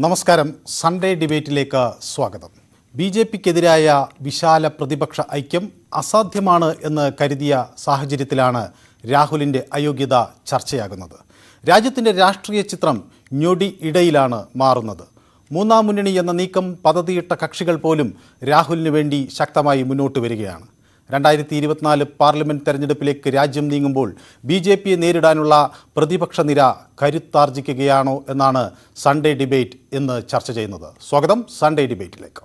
നമസ്കാരം. സൺഡേ ഡിബേറ്റിലേക്ക് സ്വാഗതം. ബി.ജെ.പിക്കെതിരായ വിശാല പ്രതിപക്ഷ ഐക്യം അസാധ്യമാണ് എന്ന് കരുതിയ സാഹചര്യത്തിലാണ് രാഹുലിൻ്റെ അയോഗ്യത ചർച്ചയാകുന്നത്. രാജ്യത്തിൻ്റെ രാഷ്ട്രീയ ചിത്രം ഞൊടി ഇടയിലാണ് മാറുന്നത്. മൂന്നാം മുന്നണി എന്ന നീക്കം പദ്ധതിയിട്ട കക്ഷികൾ പോലും രാഹുലിന് വേണ്ടി ശക്തമായി മുന്നോട്ട് വരികയാണ്. 2024 പാർലമെൻറ്റ് തെരഞ്ഞെടുപ്പിലേക്ക് രാജ്യം നീങ്ങുമ്പോൾ ബി.ജെ.പിയെ നേരിടാനുള്ള പ്രതിപക്ഷ നിര കരുത്താർജിക്കുകയാണോ എന്നാണ് സൺഡേ ഡിബേറ്റ് ഇന്ന് ചർച്ച ചെയ്യുന്നത്. സ്വാഗതം സൺഡേ ഡിബേറ്റിലേക്ക്.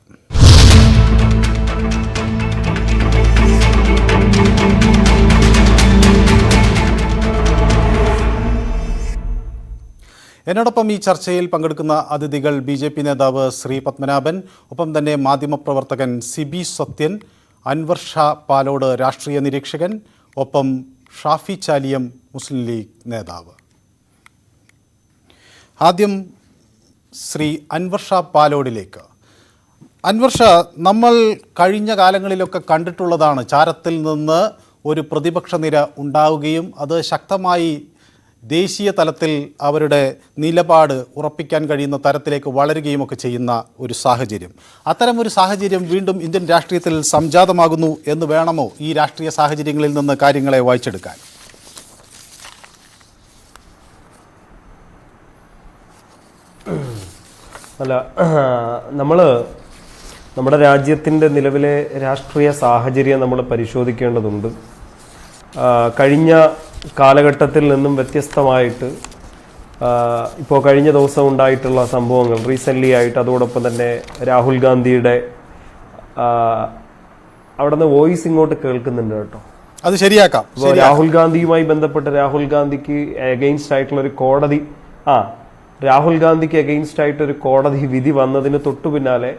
എന്നോടൊപ്പം ഈ ചർച്ചയിൽ പങ്കെടുക്കുന്ന അതിഥികൾ ബി.ജെ.പി നേതാവ് ശ്രീ പത്മനാഭൻ, ഒപ്പം തന്നെ മാധ്യമപ്രവർത്തകൻ സിബി സത്യൻ, അൻവർ ഷാ പാലോട് രാഷ്ട്രീയ നിരീക്ഷകൻ, ഒപ്പം ഷാഫി ചാലിയം മുസ്ലിം ലീഗ് നേതാവ്. ആദ്യം ശ്രീ അൻവർ ഷാ പാലോടിലേക്ക്. അൻവർ ഷാ, നമ്മൾ കഴിഞ്ഞ കാലങ്ങളിലൊക്കെ കണ്ടിട്ടുള്ളതാണ് ചാരത്തിൽ നിന്ന് ഒരു പ്രതിപക്ഷ നിര ഉണ്ടാവുകയും അത് ശക്തമായി ദേശീയ തലത്തിൽ അവരുടെ നിലപാട് ഉറപ്പിക്കാൻ കഴിയുന്ന തരത്തിലേക്ക് വളരുകയും ഒക്കെ ചെയ്യുന്ന ഒരു സാഹചര്യം. അത്തരമൊരു സാഹചര്യം വീണ്ടും ഇന്ത്യൻ രാഷ്ട്രീയത്തിൽ സംജാതമാകുന്നു എന്ന് വേണമോ ഈ രാഷ്ട്രീയ സാഹചര്യങ്ങളിൽ നിന്ന് കാര്യങ്ങളെ വായിച്ചെടുക്കാൻ? അല്ല, നമ്മുടെ രാജ്യത്തിൻ്റെ നിലവിലെ രാഷ്ട്രീയ സാഹചര്യം നമ്മൾ പരിശോധിക്കേണ്ടതുണ്ട്. കഴിഞ്ഞ കാലഘട്ടത്തിൽ നിന്നും വ്യത്യസ്തമായിട്ട് ഇപ്പോൾ കഴിഞ്ഞ ദിവസം ഉണ്ടായിട്ടുള്ള സംഭവങ്ങൾ റീസെൻ്റ്ലി ആയിട്ട്, അതോടൊപ്പം തന്നെ രാഹുൽ ഗാന്ധിയുടെ അവിടെ നിന്ന് വോയിസ് ഇങ്ങോട്ട് കേൾക്കുന്നുണ്ട് കേട്ടോ, അത് ശരിയാക്കാം. രാഹുൽ ഗാന്ധിയുമായി ബന്ധപ്പെട്ട് രാഹുൽ ഗാന്ധിക്ക് എഗെയിൻസ്റ്റ് ആയിട്ടുള്ള ഒരു കോടതി രാഹുൽ ഗാന്ധിക്ക് എഗെയിൻസ്റ്റ് ആയിട്ട് ഒരു കോടതി വിധി വന്നതിന് തൊട്ടു പിന്നാലെ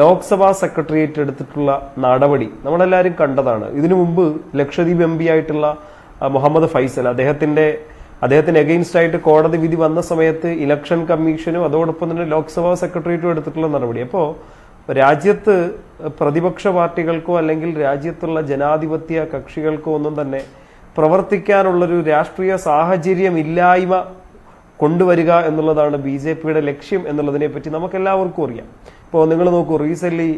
ലോക്സഭാ സെക്രട്ടേറിയറ്റ് എടുത്തിട്ടുള്ള നടപടി നമ്മളെല്ലാവരും കണ്ടതാണ്. ഇതിനു മുമ്പ് ലക്ഷദ്വീപ് എം പി ആയിട്ടുള്ള മുഹമ്മദ് ഫൈസൽ, അദ്ദേഹത്തിന് എഗെയിൻസ്റ്റ് ആയിട്ട് കോടതി വിധി വന്ന സമയത്ത് ഇലക്ഷൻ കമ്മീഷനും അതോടൊപ്പം തന്നെ ലോക്സഭാ സെക്രട്ടേറിയറ്റും എടുത്തിട്ടുള്ള നടപടി. അപ്പോൾ രാജ്യത്ത് പ്രതിപക്ഷ പാർട്ടികൾക്കോ അല്ലെങ്കിൽ രാജ്യത്തുള്ള ജനാധിപത്യ കക്ഷികൾക്കോ ഒന്നും തന്നെ പ്രവർത്തിക്കാനുള്ളൊരു രാഷ്ട്രീയ സാഹചര്യം ഇല്ലായ്മ കൊണ്ടുവരിക എന്നുള്ളതാണ് ബി.ജെ.പിയുടെ ലക്ഷ്യം എന്നുള്ളതിനെ പറ്റി നമുക്കെല്ലാവർക്കും അറിയാം. ഇപ്പോൾ നിങ്ങൾ നോക്കൂ, റീസെന്റ്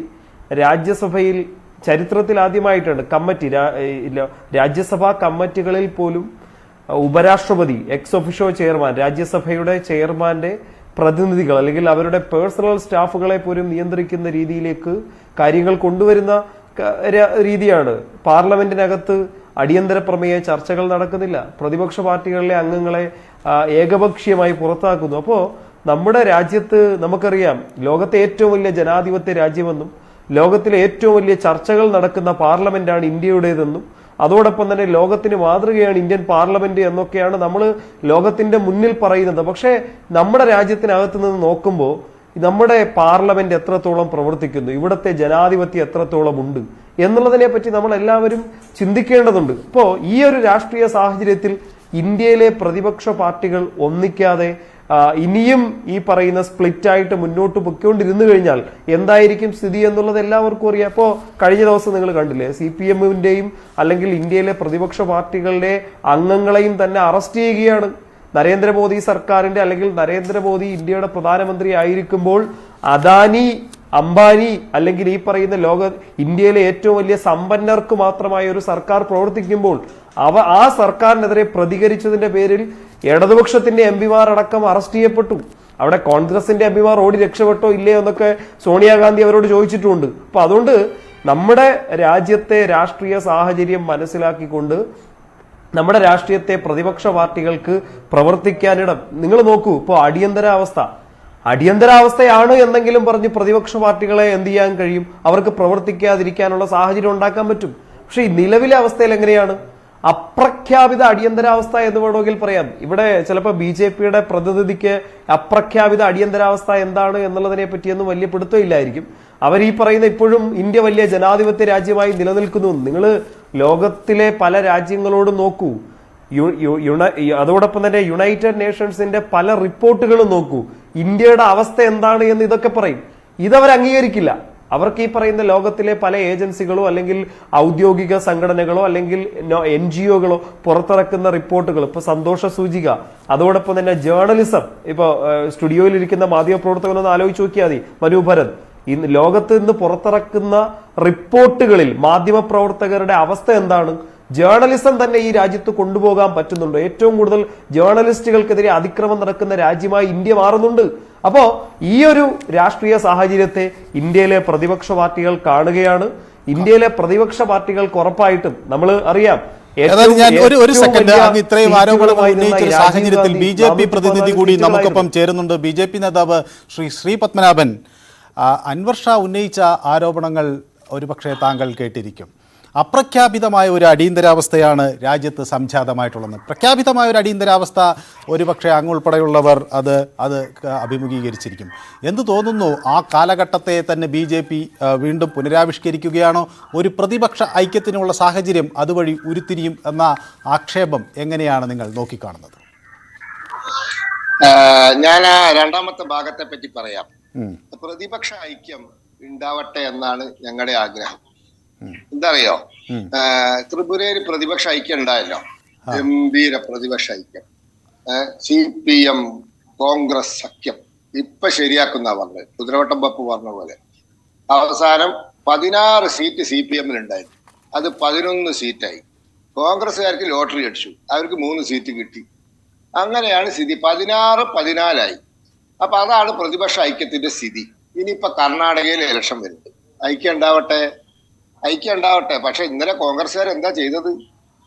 രാജ്യസഭയിൽ ചരിത്രത്തിൽ ആദ്യമായിട്ടുണ്ട് രാജ്യസഭാ കമ്മിറ്റികളിൽ പോലും ഉപരാഷ്ട്രപതി എക്സ് ഒഫിഷ്യോ ചെയർമാൻ, രാജ്യസഭയുടെ ചെയർമാന്റെ പ്രതിനിധികൾ അല്ലെങ്കിൽ അവരുടെ പേഴ്സണൽ സ്റ്റാഫുകളെ പോലും നിയന്ത്രിക്കുന്ന രീതിയിലേക്ക് കാര്യങ്ങൾ കൊണ്ടുവരുന്ന രീതിയാണ്. പാർലമെന്റിനകത്ത് അടിയന്തര പ്രമേയ ചർച്ചകൾ നടക്കുന്നില്ല, പ്രതിപക്ഷ പാർട്ടികളിലെ അംഗങ്ങളെ ഏകപക്ഷീയമായി പുറത്താക്കുന്നു. അപ്പോൾ നമ്മുടെ രാജ്യത്ത് നമുക്കറിയാം, ലോകത്തെ ഏറ്റവും വലിയ ജനാധിപത്യ രാജ്യമെന്നും ലോകത്തിലെ ഏറ്റവും വലിയ ചർച്ചകൾ നടക്കുന്ന പാർലമെന്റാണ് ഇന്ത്യയുടേതെന്നും അതോടൊപ്പം തന്നെ ലോകത്തിന് മാതൃകയാണ് ഇന്ത്യൻ പാർലമെന്റ് എന്നൊക്കെയാണ് നമ്മൾ ലോകത്തിന്റെ മുന്നിൽ പറയുന്നത്. പക്ഷേ നമ്മുടെ രാജ്യത്തിനകത്ത് നിന്ന് നോക്കുമ്പോൾ നമ്മുടെ പാർലമെന്റ് എത്രത്തോളം പ്രവർത്തിക്കുന്നു, ഇവിടുത്തെ ജനാധിപത്യം എത്രത്തോളം ഉണ്ട് എന്നുള്ളതിനെ പറ്റി നമ്മൾ എല്ലാവരും ചിന്തിക്കേണ്ടതുണ്ട്. ഇപ്പോൾ ഈ ഒരു രാഷ്ട്രീയ സാഹചര്യത്തിൽ ഇന്ത്യയിലെ പ്രതിപക്ഷ പാർട്ടികൾ ഒന്നിക്കാതെ ഇനിയും ഈ പറയുന്ന സ്പ്ലിറ്റ് ആയിട്ട് മുന്നോട്ട് പൊയ്ക്കൊണ്ടിരുന്നു കഴിഞ്ഞാൽ എന്തായിരിക്കും സ്ഥിതി എന്നുള്ളത് എല്ലാവർക്കും അറിയാം. അപ്പോൾ കഴിഞ്ഞ ദിവസം നിങ്ങൾ കണ്ടില്ലേ, CPM-ന്റെയും അല്ലെങ്കിൽ ഇന്ത്യയിലെ പ്രതിപക്ഷ പാർട്ടികളുടെ അംഗങ്ങളെയും തന്നെ അറസ്റ്റ് ചെയ്യുകയാണ്. നരേന്ദ്രമോദി സർക്കാരിന്റെ അല്ലെങ്കിൽ നരേന്ദ്രമോദി ഇന്ത്യയുടെ പ്രധാനമന്ത്രി ആയിരിക്കുമ്പോൾ അദാനി, അംബാനി അല്ലെങ്കിൽ ഈ പറയുന്ന ഇന്ത്യയിലെ ഏറ്റവും വലിയ സമ്പന്നർക്ക് മാത്രമായ ഒരു സർക്കാർ പ്രവർത്തിക്കുമ്പോൾ ആ സർക്കാരിനെതിരെ പ്രതികരിച്ചതിന്റെ പേരിൽ ഇടതുപക്ഷത്തിന്റെ എംപിമാർ അടക്കം അറസ്റ്റ് ചെയ്യപ്പെട്ടു. അവിടെ കോൺഗ്രസിന്റെ എംപിമാർ ഓടി രക്ഷപ്പെട്ടോ ഇല്ലയോ എന്നൊക്കെ സോണിയാഗാന്ധി അവരോട് ചോദിച്ചിട്ടുണ്ട്. അപ്പൊ അതുകൊണ്ട് നമ്മുടെ രാജ്യത്തെ രാഷ്ട്രീയ സാഹചര്യം മനസ്സിലാക്കിക്കൊണ്ട് നമ്മുടെ രാഷ്ട്രീയത്തെ പ്രതിപക്ഷ പാർട്ടികൾക്ക് പ്രവർത്തിക്കാനിടം. നിങ്ങൾ നോക്കൂ, ഇപ്പോൾ അടിയന്തരാവസ്ഥയാണ് എന്നെങ്കിലും പറഞ്ഞ് പ്രതിപക്ഷ പാർട്ടികളെ എന്ത് ചെയ്യാൻ കഴിയും? അവർക്ക് പ്രവർത്തിക്കാതിരിക്കാനുള്ള സാഹചര്യം ഉണ്ടാക്കാൻ പറ്റും. പക്ഷെ ഈ നിലവിലെ അവസ്ഥയിൽ എങ്ങനെയാണ്? അപ്രഖ്യാപിത അടിയന്തരാവസ്ഥ എന്ന് വേണമെങ്കിൽ പറയാം. ഇവിടെ ചിലപ്പോൾ ബി.ജെ.പിയുടെ പ്രതിനിധിക്ക് അപ്രഖ്യാപിത അടിയന്തരാവസ്ഥ എന്താണ് എന്നുള്ളതിനെ പറ്റിയൊന്നും വലിയ പിടുത്തമില്ലായിരിക്കും. അവർ ഈ പറയുന്ന ഇപ്പോഴും ഇന്ത്യ വലിയ ജനാധിപത്യ രാജ്യമായി നിലനിൽക്കുന്നു. നിങ്ങൾ ലോകത്തിലെ പല രാജ്യങ്ങളോടും നോക്കൂ, അതോടൊപ്പം തന്നെ യുണൈറ്റഡ് നേഷൻസിന്റെ പല റിപ്പോർട്ടുകളും നോക്കൂ, ഇന്ത്യയുടെ അവസ്ഥ എന്താണ് എന്ന് ഇതൊക്കെ പറയും. ഇതവർ അംഗീകരിക്കില്ല. അവർക്ക് ഈ പറയുന്ന ലോകത്തിലെ പല ഏജൻസികളോ അല്ലെങ്കിൽ ഔദ്യോഗിക സംഘടനകളോ അല്ലെങ്കിൽ NGO-കളോ പുറത്തിറക്കുന്ന റിപ്പോർട്ടുകൾ, ഇപ്പൊ സന്തോഷ സൂചിക, അതോടൊപ്പം തന്നെ ജേർണലിസം, ഇപ്പൊ സ്റ്റുഡിയോയിൽ ഇരിക്കുന്ന മാധ്യമപ്രവർത്തകനൊന്ന് ആലോചിച്ച് നോക്കിയാൽ മതി, മനു ഇന്ന് ലോകത്ത് നിന്ന് പുറത്തിറക്കുന്ന റിപ്പോർട്ടുകളിൽ മാധ്യമപ്രവർത്തകരുടെ അവസ്ഥ എന്താണ്? ജേർണലിസം തന്നെ ഈ രാജ്യത്ത് കൊണ്ടുപോകാൻ പറ്റുന്നുണ്ടോ? ഏറ്റവും കൂടുതൽ ജേർണലിസ്റ്റുകൾക്കെതിരെ അതിക്രമം നടക്കുന്ന രാജ്യമായി ഇന്ത്യ മാറുന്നുണ്ട്. അപ്പോ ഈ ഒരു രാഷ്ട്രീയ സാഹചര്യത്തെ ഇന്ത്യയിലെ പ്രതിപക്ഷ പാർട്ടികൾ കാണുകയാണ്. ഇന്ത്യയിലെ പ്രതിപക്ഷ പാർട്ടികൾക്ക് ഉറപ്പായിട്ടും നമ്മൾ അറിയാം, ഒരു സെക്കൻഡ്, അങ്ങ് ഇത്രയും ആരോപണങ്ങൾ ഉന്നയിച്ച സാഹചര്യത്തിൽ BJP പ്രതിനിധി കൂടി നമുക്കൊപ്പം ചേരുന്നുണ്ട്. BJP നേതാവ് ശ്രീ പത്മനാഭൻ, അൻവർ ഷാ ഉന്നയിച്ച ആരോപണങ്ങൾ ഒരുപക്ഷെ താങ്കൾ കേട്ടിരിക്കും. അപ്രഖ്യാപിതമായ ഒരു അടിയന്തരാവസ്ഥയാണ് രാജ്യത്ത് സംജാതമായിട്ടുള്ളത്. പ്രഖ്യാപിതമായ ഒരു അടിയന്തരാവസ്ഥ ഒരുപക്ഷെ അങ്ങുൾപ്പെടെയുള്ളവർ അത് അഭിമുഖീകരിച്ചിരിക്കും. എന്ത് തോന്നുന്നു, ആ കാലഘട്ടത്തെ തന്നെ BJP വീണ്ടും പുനരാവിഷ്കരിക്കുകയാണോ? ഒരു പ്രതിപക്ഷ ഐക്യത്തിനുള്ള സാഹചര്യം അതുവഴി ഉരുത്തിരിയും എന്ന ആക്ഷേപം എങ്ങനെയാണ് നിങ്ങൾ നോക്കിക്കാണുന്നത്? ഞാൻ ആ രണ്ടാമത്തെ ഭാഗത്തെ പറ്റി പറയാം. പ്രതിപക്ഷ ഐക്യം ഉണ്ടാവട്ടെ എന്നാണ് ഞങ്ങളുടെ ആഗ്രഹം. എന്താ അറിയോ, ത്രിപുരയിൽ പ്രതിപക്ഷ ഐക്യം ഉണ്ടായല്ലോ, ഗംഭീര പ്രതിപക്ഷ ഐക്യം. CPM കോൺഗ്രസ് സഖ്യം ഇപ്പൊ ശരിയാക്കുന്ന പറഞ്ഞത്, കുതിരവട്ടം പപ്പ് പറഞ്ഞ പോലെ അവസാനം 16 സീറ്റ് CPM ഉണ്ടായിരുന്നു, അത് 11 സീറ്റായി. കോൺഗ്രസ്സുകാർക്ക് ലോട്ടറി അടിച്ചു, അവർക്ക് 3 സീറ്റ് കിട്ടി. അങ്ങനെയാണ് സ്ഥിതി, 16-14 അപ്പൊ അതാണ് പ്രതിപക്ഷ ഐക്യത്തിന്റെ സ്ഥിതി. ഇനിയിപ്പൊ കർണാടകയിൽ ഇലക്ഷൻ വരുന്നുണ്ട്, ഐക്യം ഉണ്ടാവട്ടെ. പക്ഷെ ഇന്നലെ കോൺഗ്രസ്സുകാർ എന്താ ചെയ്തത്?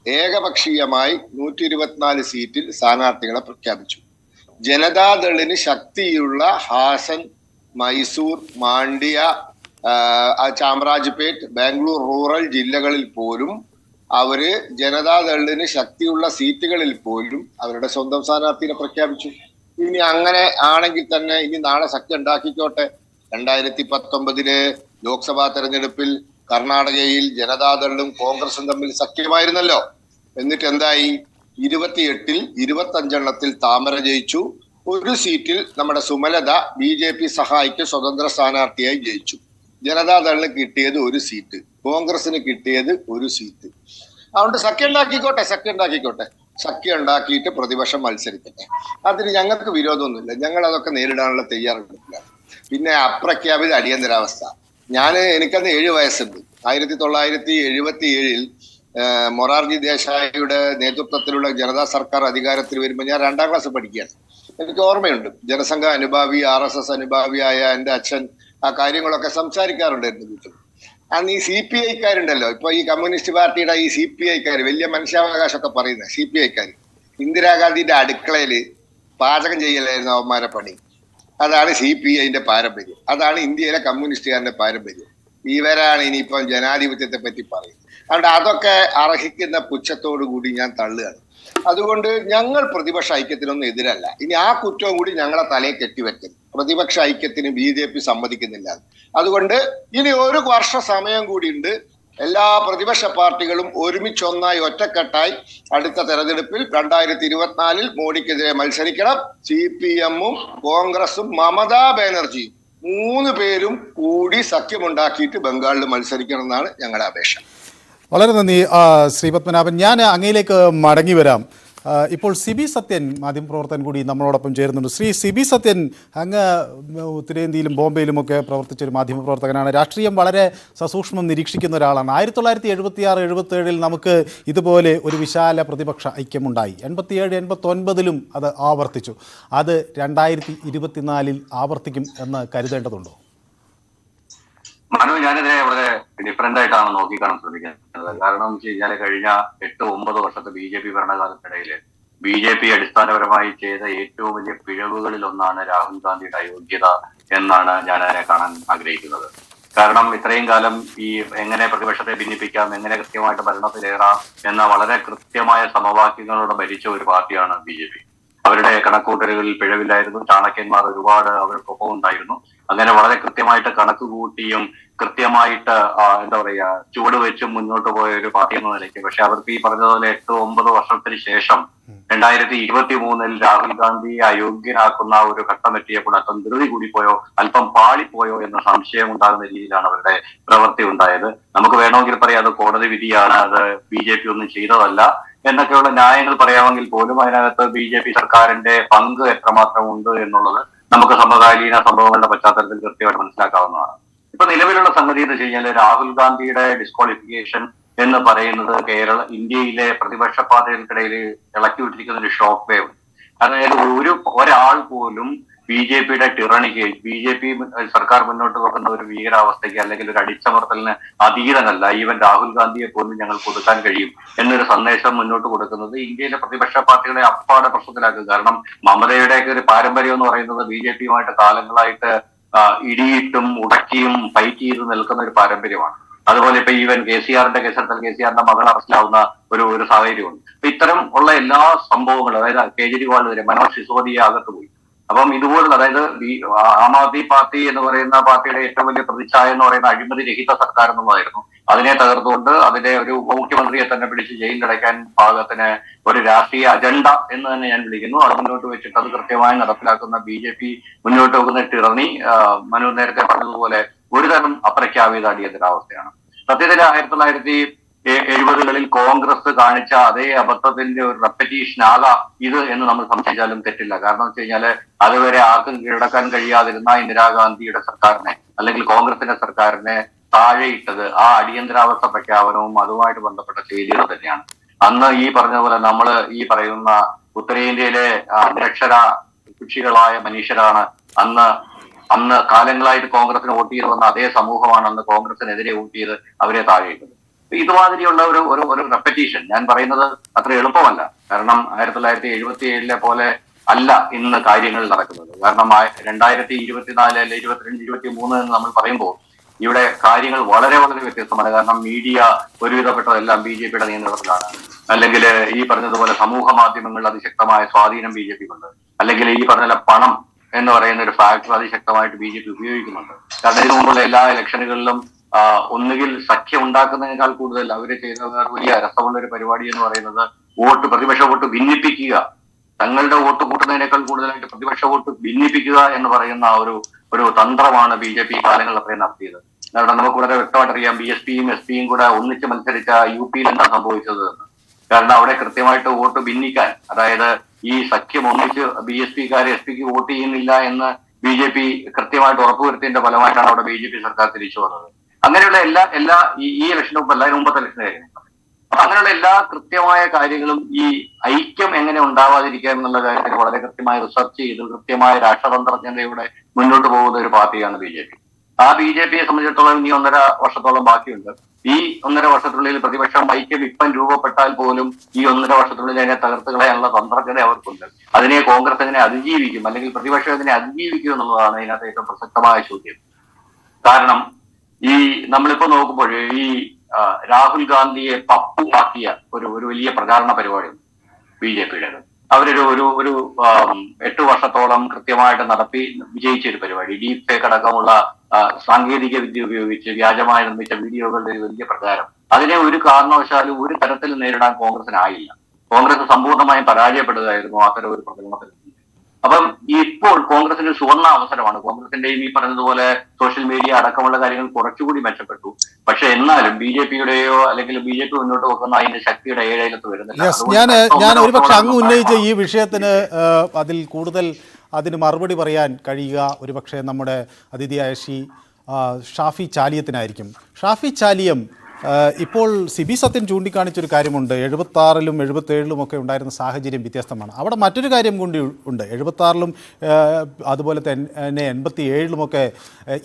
ഏകപക്ഷീയമായി 124 സീറ്റിൽ സ്ഥാനാർത്ഥികളെ പ്രഖ്യാപിച്ചു. ജനതാദളിന് ശക്തിയുള്ള ഹാസൻ, മൈസൂർ, മാണ്ഡ്യ, ചാമരാജ്പേട്ട്, ബാംഗ്ലൂർ റൂറൽ ജില്ലകളിൽ പോലും അവര് ജനതാദളിന് ശക്തിയുള്ള സീറ്റുകളിൽ പോലും അവരുടെ സ്വന്തം സ്ഥാനാർത്ഥിനെ പ്രഖ്യാപിച്ചു. ഇനി അങ്ങനെ ആണെങ്കിൽ തന്നെ ഇനി നാളെ സഖ്യം ഉണ്ടാക്കിക്കോട്ടെ. 2019 ലോക്സഭാ തെരഞ്ഞെടുപ്പിൽ കർണാടകയിൽ ജനതാദളും കോൺഗ്രസും തമ്മിൽ സഖ്യമായിരുന്നല്ലോ. എന്നിട്ട് എന്തായി? 28-ൽ 25 താമര ജയിച്ചു. ഒരു സീറ്റിൽ നമ്മുടെ സുമലത BJP സഹായിക്ക് സ്വതന്ത്ര സ്ഥാനാർത്ഥിയായി ജയിച്ചു. ജനതാദളിന് കിട്ടിയത് 1 സീറ്റ്, കോൺഗ്രസിന് കിട്ടിയത് 1 സീറ്റ്. അതുകൊണ്ട് സഖ്യം ഉണ്ടാക്കിക്കോട്ടെ. സഖ്യം ഉണ്ടാക്കിയിട്ട് പ്രതിപക്ഷം മത്സരിക്കട്ടെ. അതിന് ഞങ്ങൾക്ക് വിരോധമൊന്നുമില്ല, ഞങ്ങൾ അതൊക്കെ നേരിടാനുള്ള തയ്യാറെടുപ്പിലാണ്. പിന്നെ അപ്രഖ്യാപിത അടിയന്തരാവസ്ഥ, എനിക്കന്ന് 7 വയസ്സുണ്ട്. 1977-ൽ മൊറാർജി ദേശായിയുടെ നേതൃത്വത്തിലുള്ള ജനതാ സർക്കാർ അധികാരത്തിൽ വരുമ്പോൾ ഞാൻ 2ാം ക്ലാസ് പഠിക്കുകയാണ്. എനിക്ക് ഓർമ്മയുണ്ട്, ജനസംഘ അനുഭാവി, RSS അനുഭാവിയായ എൻ്റെ അച്ഛൻ ആ കാര്യങ്ങളൊക്കെ സംസാരിക്കാറുണ്ട് എൻ്റെ വീട്ടിൽ. അന്ന് ഈ CPI-ക്കാരുണ്ടല്ലോ, ഇപ്പൊ ഈ കമ്മ്യൂണിസ്റ്റ് പാർട്ടിയുടെ ഈ CPI-ക്കാര്, വലിയ മനുഷ്യാവകാശമൊക്കെ പറയുന്ന CPI-ക്കാര്, ഇന്ദിരാഗാന്ധിന്റെ അടുക്കളയില് പാചകം ചെയ്യലായിരുന്നു അവന്മാരെ പണി. അതാണ് CPI-ന്റെ പാരമ്പര്യം, അതാണ് ഇന്ത്യയിലെ കമ്മ്യൂണിസ്റ്റുകാരുടെ പാരമ്പര്യം. ഇവരാണ് ഇനിയിപ്പം ജനാധിപത്യത്തെ പറ്റി പറയുന്നത്. അതുകൊണ്ട് അതൊക്കെ അർഹിക്കുന്ന പുച്ഛത്തോടു കൂടി ഞാൻ തള്ളുകയാണ്. അതുകൊണ്ട് ഞങ്ങൾ പ്രതിപക്ഷ ഐക്യത്തിനൊന്നും എതിരല്ല. ഇനി ആ കുറ്റവും കൂടി ഞങ്ങളെ തലയെ കെട്ടിവെക്കരുത്. പ്രതിപക്ഷ ഐക്യത്തിന് BJP സമ്മതിക്കുന്നില്ല. അതുകൊണ്ട് ഇനി 1 വർഷ സമയം കൂടി ഉണ്ട്. എല്ലാ പ്രതിപക്ഷ പാർട്ടികളും ഒരുമിച്ചൊന്നായി ഒറ്റക്കെട്ടായി അടുത്ത തെരഞ്ഞെടുപ്പിൽ 2024-ൽ മോഡിക്കെതിരെ മത്സരിക്കണം. CPM-ഉം കോൺഗ്രസും മമതാ ബാനർജിയും 3 പേരും കൂടി സഖ്യമുണ്ടാക്കിയിട്ട് ബംഗാളിൽ മത്സരിക്കണം എന്നാണ് ഞങ്ങളുടെ അപേക്ഷ. വളരെ നന്ദി ശ്രീ പത്മനാഭൻ. ഞാൻ അങ്ങയിലേക്ക് മടങ്ങി വരാം. ഇപ്പോൾ സിബി സത്യൻ, മാധ്യമപ്രവർത്തകൻ കൂടി നമ്മളോടൊപ്പം ചേരുന്നുണ്ട്. സിബി സത്യൻ, അങ്ങ് ഉത്തരേന്ത്യയിലും ബോംബെയിലുമൊക്കെ പ്രവർത്തിച്ചൊരു മാധ്യമപ്രവർത്തകനാണ്. രാഷ്ട്രീയം വളരെ സസൂക്ഷ്മം നിരീക്ഷിക്കുന്ന ഒരാളാണ്. 1976-77-ൽ നമുക്ക് ഇതുപോലെ ഒരു വിശാല പ്രതിപക്ഷ ഐക്യമുണ്ടായി. 87-89-ലും അത് ആവർത്തിച്ചു. അത് 2024-ൽ ആവർത്തിക്കും എന്ന് കരുതേണ്ടതുണ്ടോ? മനു, ഞാനിതിനെ വളരെ ഡിഫറെന്റ് ആയിട്ടാണ് നോക്കിക്കാണാൻ ശ്രമിക്കുന്നത്. കാരണം വെച്ച് കഴിഞ്ഞാൽ കഴിഞ്ഞ 8-9 വർഷത്തെ BJP ഭരണകാലത്തിനിടയിൽ BJP അടിസ്ഥാനപരമായി ചെയ്ത ഏറ്റവും വലിയ പിഴവുകളിൽ ഒന്നാണ് രാഹുൽ ഗാന്ധിയുടെ അയോഗ്യത എന്നാണ് ഞാൻ അതിനെ കാണാൻ ആഗ്രഹിക്കുന്നത്. കാരണം ഇത്രയും കാലം ഈ എങ്ങനെ പ്രതിപക്ഷത്തെ ഭിന്നിപ്പിക്കാം, എങ്ങനെ കൃത്യമായിട്ട് ഭരണത്തിലേറാം എന്ന വളരെ കൃത്യമായ സമവാക്യങ്ങളോടെ ഭരിച്ച ഒരു പാർട്ടിയാണ് BJP. അവരുടെ കണക്കൂട്ടലുകളിൽ പിഴവില്ലായിരുന്നു. ചാണക്യന്മാർ ഒരുപാട് അവർക്കൊപ്പം ഉണ്ടായിരുന്നു. അങ്ങനെ വളരെ കൃത്യമായിട്ട് കണക്ക് കൂട്ടിയും കൃത്യമായിട്ട് എന്താ പറയുക ചുവട് വെച്ചും മുന്നോട്ട് പോയ ഒരു പാർട്ടി എന്ന നിലയ്ക്ക്. പക്ഷെ അവർക്ക് ഈ പറഞ്ഞതുപോലെ 8-9 വർഷത്തിന് ശേഷം 2023 രാഹുൽ ഗാന്ധിയെ അയോഗ്യനാക്കുന്ന ഒരു ഘട്ടം എത്തിയപ്പോൾ അല്പം ധൃതി കൂടിപ്പോയോ, അല്പം പാളിപ്പോയോ എന്ന സംശയം ഉണ്ടാകുന്ന രീതിയിലാണ് അവരുടെ പ്രവൃത്തി ഉണ്ടായത്. നമുക്ക് വേണമെങ്കിൽ പറയാം അത് കോടതി വിധിയാണ്, അത് BJP ഒന്നും ചെയ്തതല്ല എന്നൊക്കെയുള്ള ന്യായങ്ങൾ പറയാമെങ്കിൽ പോലും അതിനകത്ത് BJP സർക്കാരിന്റെ പങ്ക് എത്രമാത്രം ഉണ്ട് എന്നുള്ളത് നമുക്ക് സമകാലീന സംഭവങ്ങളുടെ പശ്ചാത്തലത്തിൽ കൃത്യമായിട്ട് മനസ്സിലാക്കാവുന്നതാണ്. ഇപ്പൊ നിലവിലുള്ള സംഗതി എന്ന് വെച്ച് കഴിഞ്ഞാൽ രാഹുൽ ഗാന്ധിയുടെ ഡിസ്ക്വാളിഫിക്കേഷൻ എന്ന് പറയുന്നത് ഇന്ത്യയിലെ പ്രതിപക്ഷ പാർട്ടികൾക്കിടയിൽ ഇളക്കി വിട്ടിരിക്കുന്ന ഒരു ഷോക്ക് വേവ്. അതായത് ഒരാൾ പോലും BJPയുടെ ടിറണിക്ക്, BJP സർക്കാർ മുന്നോട്ട് വെക്കുന്ന ഒരു ഭീകരാവസ്ഥയ്ക്ക് അല്ലെങ്കിൽ ഒരു അടിച്ചമർത്തലിന് അതീതനല്ല, ഈവൻ രാഹുൽ ഗാന്ധിയെ പോലും ഞങ്ങൾ കൊടുക്കാൻ കഴിയും എന്നൊരു സന്ദേശം മുന്നോട്ട് കൊടുക്കുന്നത് ഇന്ത്യയിലെ പ്രതിപക്ഷ പാർട്ടികളെ അപ്പാടെ പ്രശ്നത്തിലാക്കുക. കാരണം മമതയുടെയൊക്കെ ഒരു പാരമ്പര്യം എന്ന് പറയുന്നത് BJPയുമായിട്ട് കാലങ്ങളായിട്ട് ഇടിയിട്ടും ഉടക്കിയും ഫൈറ്റ് ചെയ്ത് നിൽക്കുന്ന ഒരു പാരമ്പര്യമാണ്. അതുപോലെ ഇപ്പൊ ഈവൻ KCRന്റെ കേസെടുത്താൽ KCRന്റെ മകൾ അറസ്റ്റിലാവുന്ന ഒരു സാഹചര്യമുണ്ട്. അപ്പൊ ഇത്തരം ഉള്ള എല്ലാ സംഭവങ്ങളും, അതായത് കേജ്രിവാളിനെതിരെ മനോജ് സിസോദിയെ അകത്ത് പോയി. അപ്പം ഇതുപോലുള്ള, അതായത് ആം ആദ്മി പാർട്ടി എന്ന് പറയുന്ന പാർട്ടിയുടെ ഏറ്റവും വലിയ പ്രതിച്ഛായ എന്ന് പറയുന്ന അഴിമതി രഹിത സർക്കാർ എന്നുള്ളതായിരുന്നു. അതിനെ തകർത്തുകൊണ്ട് അതിന്റെ ഒരു ഉപമുഖ്യമന്ത്രിയെ തന്നെ പിടിച്ച് ജയിലിലടയ്ക്കാൻ പാകത്തിന് ഒരു രാഷ്ട്രീയ അജണ്ട എന്ന് തന്നെ ഞാൻ വിളിക്കുന്നു. അത് മുന്നോട്ട് വെച്ചിട്ട് അത് കൃത്യമായി നടപ്പിലാക്കുന്ന BJP മുന്നോട്ട് വെക്കുന്ന ടിറണി മനു നേരത്തെ പറഞ്ഞതുപോലെ ഒരുതരം അപ്രഖ്യാപിത അടിയന്തരാവസ്ഥയാണ്. സത്യത്തിൽ 1970-കളിൽ കോൺഗ്രസ് കാണിച്ച അതേ അബദ്ധത്തിന്റെ ഒരു റെപ്പറ്റീഷൻ ആകാം ഇത് എന്ന് നമ്മൾ സംശയിച്ചാലും തെറ്റില്ല. കാരണം വെച്ച് കഴിഞ്ഞാല് അതുവരെ ആർക്കും കീഴടക്കാൻ കഴിയാതിരുന്ന ഇന്ദിരാഗാന്ധിയുടെ സർക്കാരിനെ അല്ലെങ്കിൽ കോൺഗ്രസിന്റെ സർക്കാരിനെ താഴെയിട്ടത് ആ അടിയന്തരാവസ്ഥ പ്രഖ്യാപനവും അതുമായിട്ട് ബന്ധപ്പെട്ട ചെയ്തികൾ തന്നെയാണ്. അന്ന് ഈ പറഞ്ഞ പോലെ നമ്മൾ ഈ പറയുന്ന ഉത്തരേന്ത്യയിലെ നിരക്ഷര കുക്ഷികളായ മനുഷ്യരാണ് അന്ന് കാലങ്ങളായിട്ട് കോൺഗ്രസിന് വോട്ട് ചെയ്ത് വന്ന അതേ സമൂഹമാണ് അന്ന് കോൺഗ്രസിനെതിരെ വോട്ട് ചെയ്ത് അവരെ താഴെയിട്ടത്. ഇതുമാതിരിയുള്ള ഒരു റെപ്പറ്റീഷൻ ഞാൻ പറയുന്നത് അത്ര എളുപ്പമല്ല. കാരണം 1977 പോലെ അല്ല ഇന്ന് കാര്യങ്ങൾ നടക്കുന്നത്. കാരണം 2024 അല്ലെ 22, 23 എന്ന് നമ്മൾ പറയുമ്പോൾ ഇവിടെ കാര്യങ്ങൾ വളരെ വളരെ വ്യത്യസ്തമാണ്. കാരണം മീഡിയ ഒരുവിധപ്പെട്ടതെല്ലാം BJPയുടെ നിയന്ത്രണത്തിലാണ്. അല്ലെങ്കിൽ ഈ പറഞ്ഞതുപോലെ സമൂഹ മാധ്യമങ്ങളിൽ അതിശക്തമായ സ്വാധീനം BJPക്കുണ്ട്. അല്ലെങ്കിൽ ഈ പറഞ്ഞ പണം എന്ന് പറയുന്ന ഒരു ഫാക്ടർ അതിശക്തമായിട്ട് BJP ഉപയോഗിക്കുന്നുണ്ട്. കാരണം ഇതിനു മുമ്പുള്ള എല്ലാ ഇലക്ഷനുകളിലും ഒന്നുകിൽ സഖ്യം ഉണ്ടാക്കുന്നതിനേക്കാൾ കൂടുതൽ അവര് ചെയ്ത വലിയ രസമുള്ള ഒരു പരിപാടി എന്ന് പറയുന്നത് പ്രതിപക്ഷ വോട്ട് ഭിന്നിപ്പിക്കുക. തങ്ങളുടെ വോട്ട് കൂട്ടുന്നതിനേക്കാൾ കൂടുതലായിട്ട് പ്രതിപക്ഷ വോട്ട് ഭിന്നിപ്പിക്കുക എന്ന് പറയുന്ന ഒരു തന്ത്രമാണ് BJP കാലങ്ങളിൽ അത്രയും നടത്തിയത്. കാരണം നമുക്ക് വളരെ വ്യക്തമായിട്ട് അറിയാം BSPയും SPയും കൂടെ ഒന്നിച്ച് മത്സരിച്ച UPയിൽ എന്താ സംഭവിച്ചത് എന്ന്. കാരണം അവിടെ കൃത്യമായിട്ട് വോട്ട് ഭിന്നിക്കാൻ, അതായത് ഈ സഖ്യം ഒന്നിച്ച് BSPക്കാര് SPക്ക് വോട്ട് ചെയ്യുന്നില്ല എന്ന് BJP കൃത്യമായിട്ട് ഉറപ്പുവരുത്തിയതിന്റെ ഫലമായിട്ടാണ് അവിടെ BJP സർക്കാർ തിരിച്ചു വന്നത്. അങ്ങനെയുള്ള എല്ലാ ഈ ഇലക്ഷന് മുമ്പ് എല്ലാവരും മുമ്പത്തെ ഇലക്ഷൻ കാര്യങ്ങൾ, അപ്പൊ അങ്ങനെയുള്ള എല്ലാ കൃത്യമായ കാര്യങ്ങളും ഈ ഐക്യം എങ്ങനെ ഉണ്ടാവാതിരിക്കാം എന്നുള്ള കാര്യത്തിൽ വളരെ കൃത്യമായി റിസർച്ച് ചെയ്ത് കൃത്യമായ രാഷ്ട്രതന്ത്രജ്ഞതയുടെ മുന്നോട്ട് പോകുന്ന ഒരു പാർട്ടിയാണ് BJP. ആ BJPയെ സംബന്ധിച്ചിടത്തോളം ഇനി 1.5 വർഷത്തോളം ബാക്കിയുണ്ട്. ഈ 1.5 വർഷത്തിനുള്ളിൽ പ്രതിപക്ഷം ഐക്യം ഇപ്പം രൂപപ്പെട്ടാൽ പോലും ഈ 1.5 വർഷത്തിനുള്ളിൽ അതിനെ തകർത്ത് കളയാനുള്ള തന്ത്രജ്ഞത അവർക്കുണ്ട്. അതിനെ കോൺഗ്രസ് എങ്ങനെ അതിജീവിക്കും, അല്ലെങ്കിൽ പ്രതിപക്ഷം എങ്ങനെ അതിജീവിക്കും എന്നുള്ളതാണ് ഇതിനകത്ത് ഏറ്റവും പ്രസക്തമായ ചോദ്യം. കാരണം ഈ നമ്മളിപ്പോ നോക്കുമ്പോൾ ഈ രാഹുൽ ഗാന്ധിയെ പപ്പു ആക്കിയ ഒരു വലിയ പ്രചാരണ പരിപാടിയുണ്ട് BJPയുടേത്. അവരൊരു 8 വർഷത്തോളം കൃത്യമായിട്ട് നടത്തി വിജയിച്ച ഒരു പരിപാടി, ഡീപ് ഫേക്ക് അടക്കമുള്ള സാങ്കേതിക വിദ്യ ഉപയോഗിച്ച് വ്യാജമായി നിർമ്മിച്ച വീഡിയോകളുടെ ഒരു വലിയ പ്രചാരം. അതിനെ ഒരു കാരണവശാലും ഒരു തരത്തിൽ നേരിടാൻ കോൺഗ്രസിനായില്ല. കോൺഗ്രസ് സമ്പൂർണ്ണമായും പരാജയപ്പെടുകയായിരുന്നു അത്തരം ഒരു പ്രചരണത്തിൽ. അപ്പം ഇപ്പോൾ കോൺഗ്രസിന് സുവർണ അവസരമാണ്. കോൺഗ്രസിന്റെയും ഈ പറഞ്ഞതുപോലെ സോഷ്യൽ മീഡിയ അടക്കമുള്ള കാര്യങ്ങൾ കുറച്ചുകൂടി മെച്ചപ്പെട്ടു. പക്ഷെ എന്നാലും BJPയുടെയോ അല്ലെങ്കിൽ BJP മുന്നോട്ട് വെക്കുന്ന അതിന്റെ ശക്തിയുടെ ഏഴയിലത്ത് വരുന്നില്ല. ഞാൻ ഒരുപക്ഷെ അങ്ങ് ഉന്നയിച്ച ഈ വിഷയത്തിന് അതിൽ കൂടുതൽ അതിന് മറുപടി പറയാൻ കഴിയുക ഒരുപക്ഷെ നമ്മുടെ അതിഥിയായ ഷാഫി ചാലിയത്തിനായിരിക്കും. ഷാഫി ചാലിയം, ഇപ്പോൾ സിബി സത്യൻ ചൂണ്ടിക്കാണിച്ചൊരു കാര്യമുണ്ട്. 76-ലും 77-ലും ഒക്കെ ഉണ്ടായിരുന്ന സാഹചര്യം വ്യത്യസ്തമാണ്. അവിടെ മറ്റൊരു കാര്യം കൂടി ഉണ്ട്. 76-ലും അതുപോലെ തന്നെ 87-ലുമൊക്കെ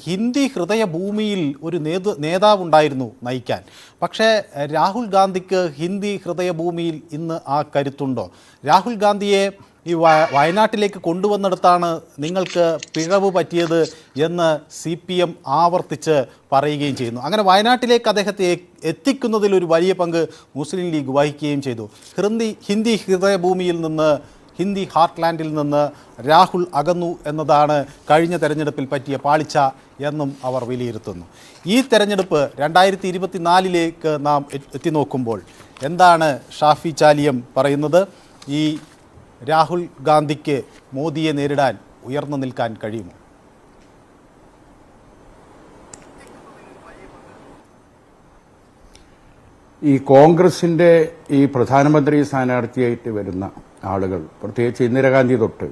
ഹിന്ദി ഹൃദയഭൂമിയിൽ ഒരു നേതാവുണ്ടായിരുന്നു നയിക്കാൻ. പക്ഷേ രാഹുൽ ഗാന്ധിക്ക് ഹിന്ദി ഹൃദയഭൂമിയിൽ ഇന്ന് ആ കരുത്തുണ്ടോ? രാഹുൽ ഗാന്ധിയെ ഈ വയനാട്ടിലേക്ക് കൊണ്ടുവന്നിടത്താണ് നിങ്ങൾക്ക് പിഴവ് പറ്റിയത് എന്ന് CPM ആവർത്തിച്ച് പറയുകയും ചെയ്യുന്നു. അങ്ങനെ വയനാട്ടിലേക്ക് അദ്ദേഹത്തെ എത്തിക്കുന്നതിൽ ഒരു വലിയ പങ്ക് മുസ്ലിം ലീഗ് വഹിക്കുകയും ചെയ്തു. ഹിന്ദി ഹൃദയഭൂമിയിൽ നിന്ന്, ഹിന്ദി ഹാർട്ട്ലാൻഡിൽ നിന്ന് രാഹുൽ അകന്നു എന്നതാണ് കഴിഞ്ഞ തെരഞ്ഞെടുപ്പിൽ പറ്റിയ പാളിച്ച എന്നും അവർ വിലയിരുത്തുന്നു. ഈ തെരഞ്ഞെടുപ്പ് 2024 നാം എത്തി നോക്കുമ്പോൾ എന്താണ് ഷാഫി ചാലിയം പറയുന്നത്? ഈ രാഹുൽ ഗാന്ധിക്ക് മോദിയെ നേരിടാൻ ഉയർന്നു നിൽക്കാൻ കഴിയുമോ? ഈ കോൺഗ്രസിൻ്റെ ഈ പ്രധാനമന്ത്രി സ്ഥാനാർത്ഥിയായിട്ട് വരുന്ന ആളുകൾ, പ്രത്യേകിച്ച് ഇന്ദിരാഗാന്ധി തൊട്ട്,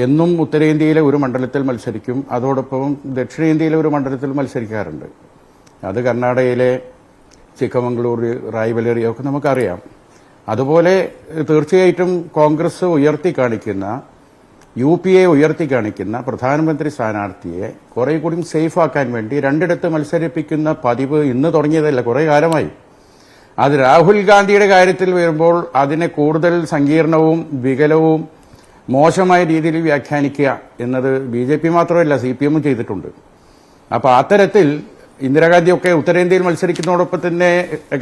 എന്നും ഉത്തരേന്ത്യയിലെ ഒരു മണ്ഡലത്തിൽ മത്സരിക്കും, അതോടൊപ്പം ദക്ഷിണേന്ത്യയിലെ ഒരു മണ്ഡലത്തിൽ മത്സരിക്കാറുണ്ട്. അത് കർണാടകയിലെ ചിക്കമംഗളൂർ, റായ്ബലേറി ഒക്കെ നമുക്കറിയാം. അതുപോലെ തീർച്ചയായിട്ടും കോൺഗ്രസ് ഉയർത്തി കാണിക്കുന്ന, UPA ഉയർത്തി കാണിക്കുന്ന പ്രധാനമന്ത്രി സ്ഥാനാർത്ഥിയെ കുറെ കൂടി സേഫ് ആക്കാൻ വേണ്ടി രണ്ടിടത്ത് മത്സരിപ്പിക്കുന്ന പതിവ് ഇന്ന് തുടങ്ങിയതല്ല, കുറെ കാലമായി. അത് രാഹുൽ ഗാന്ധിയുടെ കാര്യത്തിൽ വരുമ്പോൾ അതിനെ കൂടുതൽ സങ്കീർണവും വികലവും മോശമായ രീതിയിൽ വ്യാഖ്യാനിക്കുക എന്നത് BJP മാത്രമല്ല CPM ചെയ്തിട്ടുണ്ട്. അപ്പോൾ അത്തരത്തിൽ ഇന്ദിരാഗാന്ധിയൊക്കെ ഉത്തരേന്ത്യയിൽ മത്സരിക്കുന്നതോടൊപ്പം തന്നെ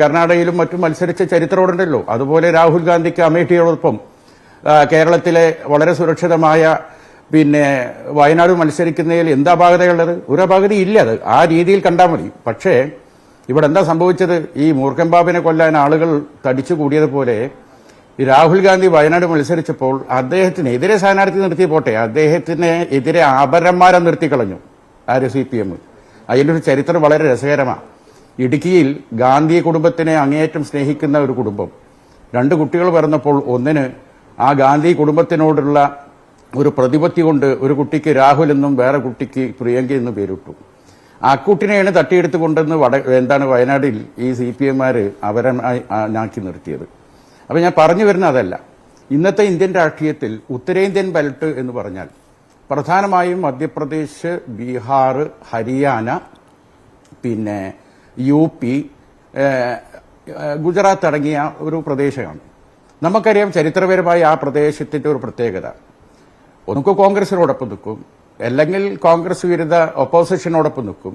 കർണാടകയിലും മറ്റും മത്സരിച്ച ചരിത്രമുണ്ടല്ലോ. അതുപോലെ രാഹുൽ ഗാന്ധിക്ക് അമേഠിയോടൊപ്പം കേരളത്തിലെ വളരെ സുരക്ഷിതമായ വയനാട് മത്സരിക്കുന്നതിൽ എന്താ അപാകതയുള്ളത്? ഒരു അപാകതയില്ല. അത് ആ രീതിയിൽ കണ്ടാൽ മതി. പക്ഷേ ഇവിടെ എന്താ സംഭവിച്ചത്? ഈ മൂർഖൻ ബാബിനെ കൊല്ലാൻ ആളുകൾ തടിച്ചു കൂടിയതുപോലെ രാഹുൽ ഗാന്ധി വയനാട് മത്സരിച്ചപ്പോൾ അദ്ദേഹത്തിനെതിരെ സ്ഥാനാർത്ഥി നിർത്തി പോട്ടെ, അദ്ദേഹത്തിന് എതിരെ അപരന്മാരെ നിർത്തിക്കളഞ്ഞു ആര്? CPM. അതിൻ്റെ ഒരു ചരിത്രം വളരെ രസകരമാണ്. ഇടുക്കിയിൽ ഗാന്ധി കുടുംബത്തിനെ അങ്ങേയറ്റം സ്നേഹിക്കുന്ന ഒരു കുടുംബം, 2 കുട്ടികൾ പിറന്നപ്പോൾ ഒന്നിന് ആ ഗാന്ധി കുടുംബത്തിനോടുള്ള ഒരു പ്രതിപത്തി കൊണ്ട് ഒരു കുട്ടിക്ക് രാഹുൽ എന്നും വേറെ കുട്ടിക്ക് പ്രിയങ്ക എന്നും പേരിട്ടു. ആ കുട്ടിനെയാണ് തട്ടിയെടുത്ത് കൊണ്ടെന്ന് വയനാട്ടിൽ ഈ CPM-മാർ അവരനാക്കി നിർത്തിയത്. അപ്പം ഞാൻ പറഞ്ഞു വരുന്ന അതല്ല. ഇന്നത്തെ ഇന്ത്യൻ രാഷ്ട്രീയത്തിൽ ഉത്തരേന്ത്യൻ ബെൽറ്റ് എന്ന് പറഞ്ഞാൽ പ്രധാനമായും മധ്യപ്രദേശ്, ബീഹാർ, ഹരിയാന, UP, ഗുജറാത്ത് അടങ്ങിയ ഒരു പ്രദേശമാണ്. നമുക്കറിയാം ചരിത്രപരമായി ആ പ്രദേശത്തിന്റെ ഒരു പ്രത്യേകത. ഒന്നുകിൽ കോൺഗ്രസിനോടൊപ്പം നിൽക്കും, അല്ലെങ്കിൽ കോൺഗ്രസ് വിരുദ്ധ ഒപ്പോസിഷനോടൊപ്പം നിൽക്കും,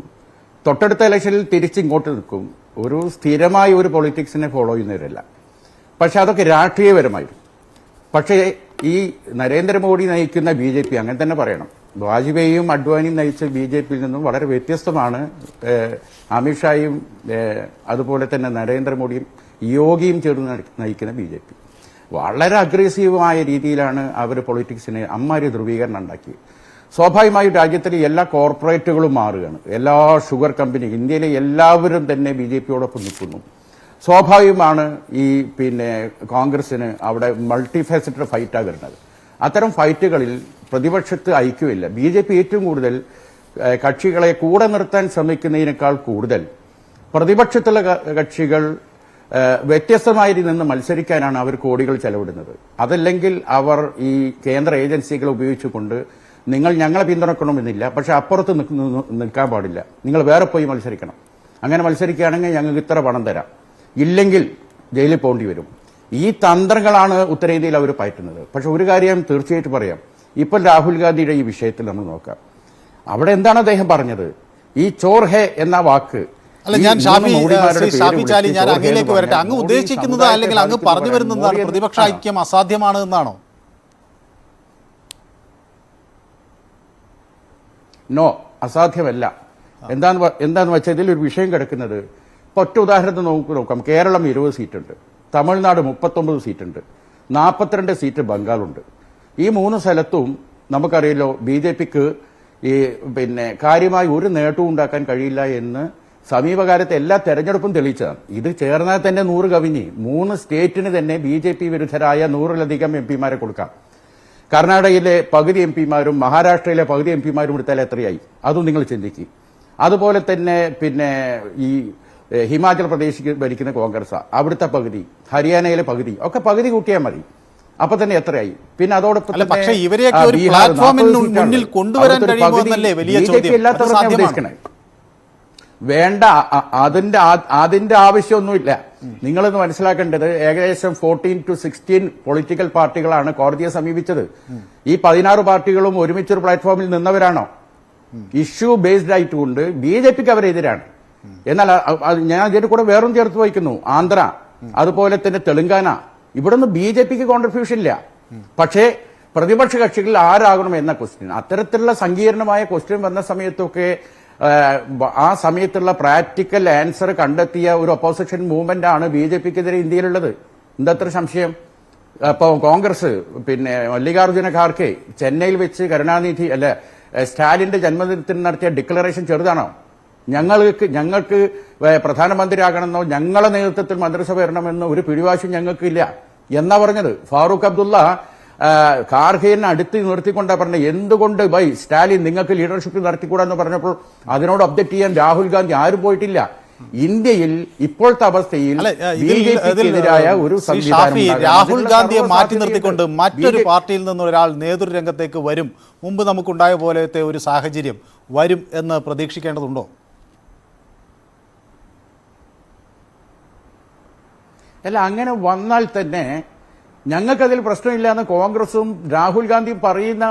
തൊട്ടടുത്ത ഇലക്ഷനിൽ തിരിച്ചിങ്ങോട്ട് നിൽക്കും. ഒരു സ്ഥിരമായ ഒരു പൊളിറ്റിക്സിനെ ഫോളോ ചെയ്യുന്നവരല്ല. പക്ഷെ അതൊക്കെ രാഷ്ട്രീയപരമായി. പക്ഷേ ഈ നരേന്ദ്രമോദി നയിക്കുന്ന BJP, അങ്ങനെ തന്നെ പറയണം, വാജ്പേയിയും അഡ്വാനിയും നയിച്ച BJPയിൽ നിന്നും വളരെ വ്യത്യസ്തമാണ് അമിത്ഷായും അതുപോലെ തന്നെ നരേന്ദ്രമോദിയും യോഗിയും ചേർന്ന് നയിക്കുന്ന BJP. വളരെ അഗ്രസീവമായ രീതിയിലാണ് അവർ പൊളിറ്റിക്സിനെ അമ്മാരി ധ്രുവീകരണം ഉണ്ടാക്കി. സ്വാഭാവികമായും രാജ്യത്തിലെ എല്ലാ കോർപ്പറേറ്റുകളും മാറുകയാണ്. എല്ലാ ഷുഗർ കമ്പനി, ഇന്ത്യയിലെ എല്ലാവരും തന്നെ BJPയോടൊപ്പം നിൽക്കുന്നു. സ്വാഭാവികമാണ് ഈ കോൺഗ്രസിന് അവിടെ മൾട്ടി ഫാസറ്റഡ് ഫൈറ്റാണ് വരുന്നത്. അത്തരം ഫൈറ്റുകളിൽ പ്രതിപക്ഷത്ത് ഐക്യമില്ല. BJP ഏറ്റവും കൂടുതൽ കക്ഷികളെ കൂടെ നിർത്താൻ ശ്രമിക്കുന്നതിനേക്കാൾ കൂടുതൽ പ്രതിപക്ഷത്തുള്ള കക്ഷികൾ വ്യത്യസ്തമായി നിന്ന് മത്സരിക്കാനാണ് അവർ കോടികൾ ചെലവിടുന്നത്. അതല്ലെങ്കിൽ അവർ ഈ കേന്ദ്ര ഏജൻസികളെ ഉപയോഗിച്ചുകൊണ്ട് നിങ്ങൾ ഞങ്ങളെ പിന്തുണക്കണമെന്നില്ല, പക്ഷെ അപ്പുറത്ത് നിൽക്കാൻ പാടില്ല, നിങ്ങൾ വേറെ പോയി മത്സരിക്കണം, അങ്ങനെ മത്സരിക്കുകയാണെങ്കിൽ ഞങ്ങൾക്ക് ഇത്ര പണം തരാം, ഇല്ലെങ്കിൽ ജയിലിൽ പോകേണ്ടി വരും. ഈ തന്ത്രങ്ങളാണ് ഉത്തരേന്ത്യയിൽ അവർ പയറ്റുന്നത്. പക്ഷെ ഒരു കാര്യം തീർച്ചയായിട്ടും പറയാം, ഇപ്പോൾ രാഹുൽ ഗാന്ധിയുടെ ഈ വിഷയത്തിൽ നമ്മൾ നോക്കാം. അവിടെ എന്താണ് അദ്ദേഹം പറഞ്ഞത്? ഈ ചോർ ഹെ എന്ന വാക്ക്, അല്ല, ഞാൻ ഷാഫി ചാലി, ഞാൻ അങ്ങയിലേക്ക് വരട്ടെ. അങ്ങ് ഉദ്ദേശിക്കുന്നത് അല്ലെങ്കിൽ അങ്ങ് പറഞ്ഞു വരുന്നതാണ് പ്രതിപക്ഷ ഐക്യം അസാധ്യമാണ് എന്നാണോ? നോ, അസാധ്യമല്ല. എന്താന്ന് വെച്ചാൽ ഇതിൽ ഒരു വിഷയം കിടക്കുന്നത്, ഒറ്റ ഉദാഹരണത്തിന് നോക്കാം. കേരളം 20 സീറ്റുണ്ട്, തമിഴ്നാട് 39 സീറ്റുണ്ട്, 42 സീറ്റ് ബംഗാളുണ്ട്. ഈ 3 സ്ഥലത്തും നമുക്കറിയാലോ BJPക്ക് ഈ കാര്യമായി ഒരു നേട്ടവും ഉണ്ടാക്കാൻ കഴിയില്ല എന്ന് സമീപകാലത്തെ എല്ലാ തെരഞ്ഞെടുപ്പും തെളിയിച്ചതാണ്. ഇത് ചേർന്നാൽ തന്നെ 100 കവിഞ്ഞ് 3 സ്റ്റേറ്റിന് തന്നെ BJP വിരുദ്ധരായ 100-ലധികം MP-മാരെ കൊടുക്കാം. കർണാടകയിലെ പകുതി MP-മാരും മഹാരാഷ്ട്രയിലെ പകുതി MP-മാരും എടുത്താൽ എത്രയായി? അതും നിങ്ങൾ ചിന്തിക്കും. അതുപോലെ തന്നെ ഈ ഹിമാചൽ പ്രദേശിൽ ഭരിക്കുന്ന കോൺഗ്രസ്, അവിടുത്തെ പകുതി, ഹരിയാനയിലെ പകുതി, ഒക്കെ പകുതി കൂട്ടിയാൽ മതി. അപ്പൊ തന്നെ എത്രയായി? പിന്നെ അതോടൊപ്പം പക്ഷേ ഇവരെയൊക്കെ ഒരു പ്ലാറ്റ്ഫോമിന് മുന്നിൽ കൊണ്ടുവരാൻ കഴിയുമോ എന്നല്ലേ വലിയ ചോദ്യം. ഉദ്ദേശിക്കണേ വേണ്ട, അതിന്റെ ആവശ്യമൊന്നുമില്ല. നിങ്ങളൊന്ന് മനസ്സിലാക്കേണ്ടത്, ഏകദേശം 14 to 16 പൊളിറ്റിക്കൽ പാർട്ടികളാണ് കോടതിയെ സമീപിച്ചത്. ഈ 16 പാർട്ടികളും ഒരുമിച്ചൊരു പ്ലാറ്റ്ഫോമിൽ നിന്നവരാണോ? Issue based ആയിട്ടുകൊണ്ട് BJPക്ക് അവരെതിരാണ്. എന്നാൽ ഞാൻ അതിന്റെ കൂടെ വേറൊന്നും ചേർത്ത് വയ്ക്കുന്നു, ആന്ധ്ര, അതുപോലെ തന്നെ തെലങ്കാന, ഇവിടെ ഒന്നും BJPക്ക് കോൺട്രിബ്യൂഷൻ ഇല്ല. പക്ഷേ പ്രതിപക്ഷ കക്ഷികൾ ആരാകണം എന്ന ക്വസ്റ്റ്യൻ, അത്തരത്തിലുള്ള സങ്കീർണമായ ക്വസ്റ്റ്യൻ വന്ന സമയത്തൊക്കെ ആ സമയത്തുള്ള പ്രാക്ടിക്കൽ ആൻസർ കണ്ടെത്തിയ ഒരു ഒപ്പോസിഷൻ മൂവ്മെന്റ് ആണ് BJPക്കെതിരെ ഇന്ത്യയിലുള്ളത്. എന്തത്ര സംശയം? അപ്പോൾ കോൺഗ്രസ് പിന്നെ മല്ലികാർജുന ഖാർഗെ ചെന്നൈയിൽ വെച്ച് കരുണാനിധി സ്റ്റാലിന്റെ ജന്മദിനത്തിന് നടത്തിയ ഡിക്ലറേഷൻ ചെറുതാണോ? ഞങ്ങൾക്ക് പ്രധാനമന്ത്രിയാകണമെന്നോ ഞങ്ങളെ നേതൃത്വത്തിൽ മന്ത്രിസഭ വരണമെന്നോ ഒരു പിടിവാശിയും ഞങ്ങൾക്കില്ല എന്നാ പറഞ്ഞത്. ഫാറൂഖ് അബ്ദുള്ള ഖാർഗെയെ അടുത്ത് നിർത്തിക്കൊണ്ടാ പറഞ്ഞത്, എന്തുകൊണ്ട് സ്റ്റാലിൻ നിങ്ങൾക്ക് ലീഡർഷിപ്പ് നടത്തിക്കൂടാന്ന് പറഞ്ഞപ്പോൾ അതിനോട് ഒബ്ജക്ട് ചെയ്യാൻ രാഹുൽ ഗാന്ധി ആരും പോയിട്ടില്ല. ഇന്ത്യയിൽ ഇപ്പോഴത്തെ അവസ്ഥയിൽ ബിജെപിക്കെതിരായ ഒരു രാഹുൽ ഗാന്ധിയെ മാറ്റി നിർത്തിക്കൊണ്ട് മറ്റൊരു പാർട്ടിയിൽ നിന്ന് ഒരാൾ നേതൃരംഗത്തേക്ക് വരും, മുമ്പ് നമുക്കുണ്ടായ പോലത്തെ ഒരു സാഹചര്യം വരും എന്ന് പ്രതീക്ഷിക്കേണ്ടതുണ്ടോ? അല്ല, അങ്ങനെ വന്നാൽ തന്നെ ഞങ്ങൾക്കതിൽ പ്രശ്നമില്ല എന്ന് കോൺഗ്രസും രാഹുൽ ഗാന്ധിയും പറയുന്ന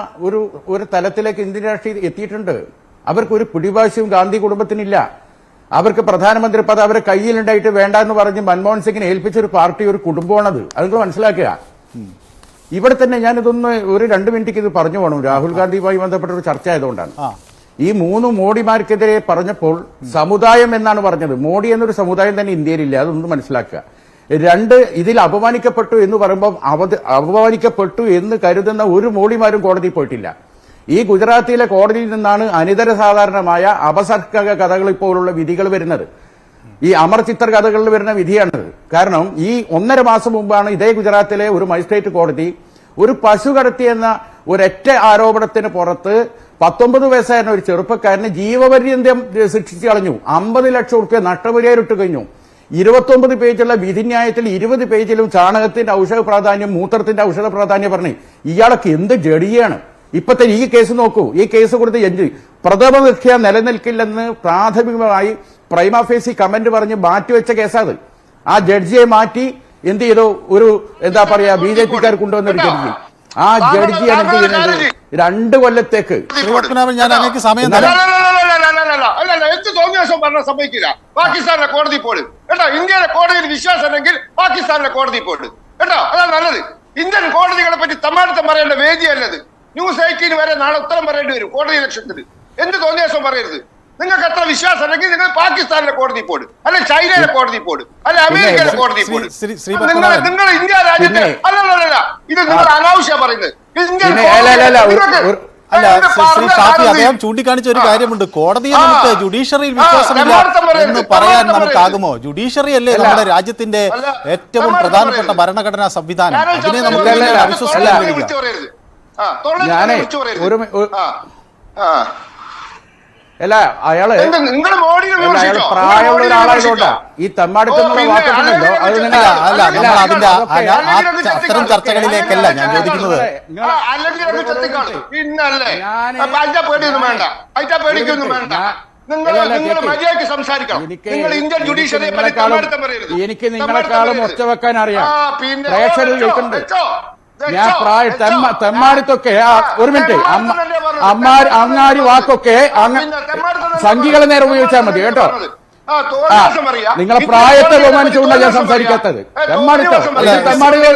ഒരു തലത്തിലേക്ക് ഇന്ത്യൻ രാഷ്ട്രീയം എത്തിയിട്ടുണ്ട്. അവർക്കൊരു പിടിവാശിയും ഗാന്ധി കുടുംബത്തിനില്ല. അവർക്ക് പ്രധാനമന്ത്രി പദം അവരെ കയ്യിലുണ്ടായിട്ട് വേണ്ട എന്ന് പറഞ്ഞ് മൻമോഹൻ സിംഗിനെ ഏൽപ്പിച്ചൊരു പാർട്ടി ഒരു കുടുംബമാണത്. അത് നിങ്ങൾ മനസ്സിലാക്കുക. ഇവിടെ തന്നെ ഞാനിതൊന്ന് ഒരു 2 മിനിറ്റ് ഇത് പറഞ്ഞു പോകണം. രാഹുൽ ഗാന്ധിയുമായി ബന്ധപ്പെട്ട ഒരു ചർച്ച ആയതുകൊണ്ടാണ്. ഈ 3 മോഡിമാർക്കെതിരെ പറഞ്ഞപ്പോൾ സമുദായം എന്നാണ് പറഞ്ഞത്. മോഡി എന്നൊരു സമുദായം തന്നെ ഇന്ത്യയിലില്ല, അതൊന്ന് മനസ്സിലാക്കുക. 2, ഇതിൽ അപമാനിക്കപ്പെട്ടു എന്ന് പറയുമ്പോൾ അപമാനിക്കപ്പെട്ടു എന്ന് കരുതുന്ന ഒരു മോഡിമാരും കോടതിയിൽ പോയിട്ടില്ല. ഈ ഗുജറാത്തിലെ കോടതിയിൽ നിന്നാണ് അനിതര സാധാരണമായ അപസർഗ കഥകൾ പോലുള്ള വിധികൾ വരുന്നത്. ഈ അമർ ചിത്ര കഥകളിൽ വരുന്ന വിധിയാണിത്. കാരണം ഈ 1.5 മാസം മുമ്പാണ് ഇതേ ഗുജറാത്തിലെ ഒരു മജിസ്ട്രേറ്റ് കോടതി ഒരു പശു കടത്തിയെന്ന ഒരൊറ്റ ആരോപണത്തിന് പുറത്ത് 19 വയസ്സായിരുന്ന ഒരു ചെറുപ്പക്കാരനെ ജീവപര്യന്തം ശിക്ഷിച്ചു കളഞ്ഞു. 50 ലക്ഷം രൂപ നഷ്ടപരിഹാരം ഇട്ട് കഴിഞ്ഞു. 29 പേജുള്ള വിധിന്യായത്തിൽ 20 പേജിലും ചാണകത്തിന്റെ ഔഷധ പ്രാധാന്യം, മൂത്രത്തിന്റെ ഔഷധ പ്രാധാന്യം പറഞ്ഞു. ഇയാളൊക്കെ എന്ത് ജഡിയാണ്. ഇപ്പത്തെ ഈ കേസ് നോക്കൂ. ഈ കേസ് കൊടുത്ത് പ്രഥമ ദൃഷ്ട്യാ നിലനിൽക്കില്ലെന്ന് പ്രാഥമികമായി പ്രൈമാഫേസി കമന്റ് പറഞ്ഞ് മാറ്റിവെച്ച കേസാത്. ആ ജഡ്ജിയെ മാറ്റി എന്ത് ചെയ്തു? ഒരു എന്താ പറയാ ബിജെപിക്കാർ കൊണ്ടുവന്നൊരു ജഡ്ജി. ആ ജഡ്ജിയാണ് എന്ത് ചെയ്യുന്നത്? 2 കൊല്ലത്തേക്ക്. ഞാൻ അങ്ങേക്ക് സമയം എന്ത് തോന്നിയാസം പറഞ്ഞാൽ സമ്മതിക്കില്ല. പാകിസ്ഥാനിലെ കോടതി പോലും കേട്ടോ. ഇന്ത്യയിലെ കോടതിയിൽ വിശ്വാസം ഉണ്ടെങ്കിൽ പാകിസ്ഥാനിലെ കോടതി പോലും കേട്ടോ. അതാണ് നല്ലത്. ഇന്ത്യൻ കോടതികളെ പറ്റി തമ്മാടിത്തം പറയേണ്ട വേദിയല്ലത്. ന്യൂസ് 18 വരെ നാളെ ഉത്തരം പറയേണ്ടി വരും കോടതി ലക്ഷ്യത്തിന്. എന്ത് തോന്നിയാസം പറയരുത്. നിങ്ങൾക്ക് എത്ര വിശ്വാസം അല്ലെങ്കിൽ നിങ്ങൾ പാകിസ്ഥാനിലെ കോടതി പോടും, അല്ലെ ചൈനയിലെ കോടതി പോടും, അല്ലെ അമേരിക്കയിലെ കോടതി പോടും. നിങ്ങൾ ഇന്ത്യ രാജ്യത്തെ അല്ലല്ല, ഇത് നിങ്ങൾ അനാവശ്യം പറയുന്നത്. അല്ല, ശ്രീ ഷാഫി, അദ്ദേഹം ചൂണ്ടിക്കാണിച്ച ഒരു കാര്യമുണ്ട്. കോടതിയെ നമുക്ക് ജുഡീഷ്യറിയിൽ വിശ്വാസമില്ല എന്ന് പറയാൻ നമുക്കാകുമോ? ജുഡീഷ്യറി അല്ലേ നമ്മുടെ രാജ്യത്തിന്റെ ഏറ്റവും പ്രധാനപ്പെട്ട ഭരണഘടനാ സംവിധാനം. അതിനെ നമുക്ക് അവിശ്വസിക്കാൻ കഴിയില്ല. അല്ല, അയാള് പ്രായമുള്ള ഒരാളായതുകൊണ്ടാ ഈ തമ്മാടിത്തമുള്ള വാക്കുണ്ടല്ലോ. അത് നിങ്ങൾ അല്ല, നമ്മൾ അതിന്റെ അത്തരം ചർച്ചകളിലേക്കല്ല ഞാൻ ചോദിക്കുന്നത്. എനിക്ക് നിങ്ങളെക്കാളും ഒച്ച വെക്കാൻ അറിയാം. പ്രേക്ഷകർ കേൾക്കുന്നുണ്ട്. ഞാൻ തെമ്മാടിത്തൊക്കെ ഒരു മിനിറ്റ് അങ്ങാരി വാക്കൊക്കെ സംഘികളെ നേരെ ഉപയോഗിച്ചാൽ മതി കേട്ടോ. നിങ്ങളെ പ്രായത്തെ ബഹുമാനിച്ചുകൊണ്ടാണ് ഞാൻ സംസാരിക്കാത്തത്. തെമ്മാടിത്തം തെമ്മാടികൾ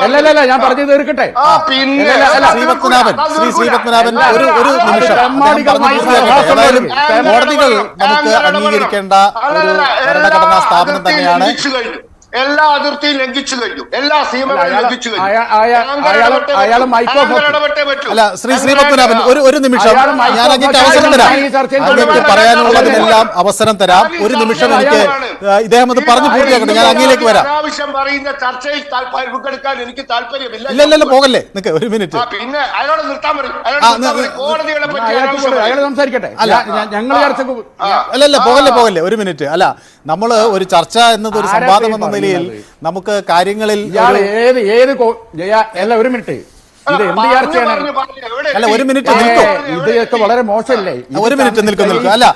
അല്ലല്ല, ഞാൻ പറഞ്ഞു തീർക്കട്ടെ. കോടതികൾ നമുക്ക് അംഗീകരിക്കേണ്ട ഒരു ഭരണഘടനാ സ്ഥാപനം തന്നെയാണ്. എല്ലാ അതിർത്തിയും ലംഘിച്ചു കഴിഞ്ഞു, എല്ലാ സീമകളും ലംഘിച്ചു കഴിഞ്ഞു. അല്ല, ശ്രീപത്മനാഭൻ ഒരു നിമിഷം, ഞാൻ അങ്ങേക്ക് അവസരം തരാം. അങ്ങേക്ക് പറയാനുള്ളതിനെല്ലാം അവസരം തരാം. ഒരു നിമിഷം എനിക്ക് ഇദ്ദേഹം അത് പറഞ്ഞു പൂർത്തിയാക്കട്ടെ. ഞാൻ അങ്ങയിലേക്ക് വരാം. ആവശ്യം പറയുന്ന ചർച്ചയിൽ പങ്കെടുക്കാൻ എനിക്ക് താല്പര്യമില്ല. ഇല്ലല്ലോ, പോകല്ലേ, നിക്ക് ഒരു മിനിറ്റ്. പിന്നെ അയാളോട് നിർത്താൻ പറയും. കോടതികളെ പറ്റി സംസാരിക്കട്ടെ. അല്ലല്ല, പോകല്ലേ ഒരു മിനിറ്റ്. അല്ല, നമ്മൾ ഒരു ചർച്ച എന്നത് ഒരു സംവാദം എന്ന നിലയിൽ നമുക്ക് കാര്യങ്ങളിൽ ഒരു മിനിറ്റ്, ഇത് എന്ത് ചർച്ചയാണ്? അല്ല, ഒരു മിനിറ്റ് നിൽക്കും. ഇതൊക്കെ വളരെ മോശമല്ലേ? ഒരു മിനിറ്റ് നിൽക്കും. അല്ല,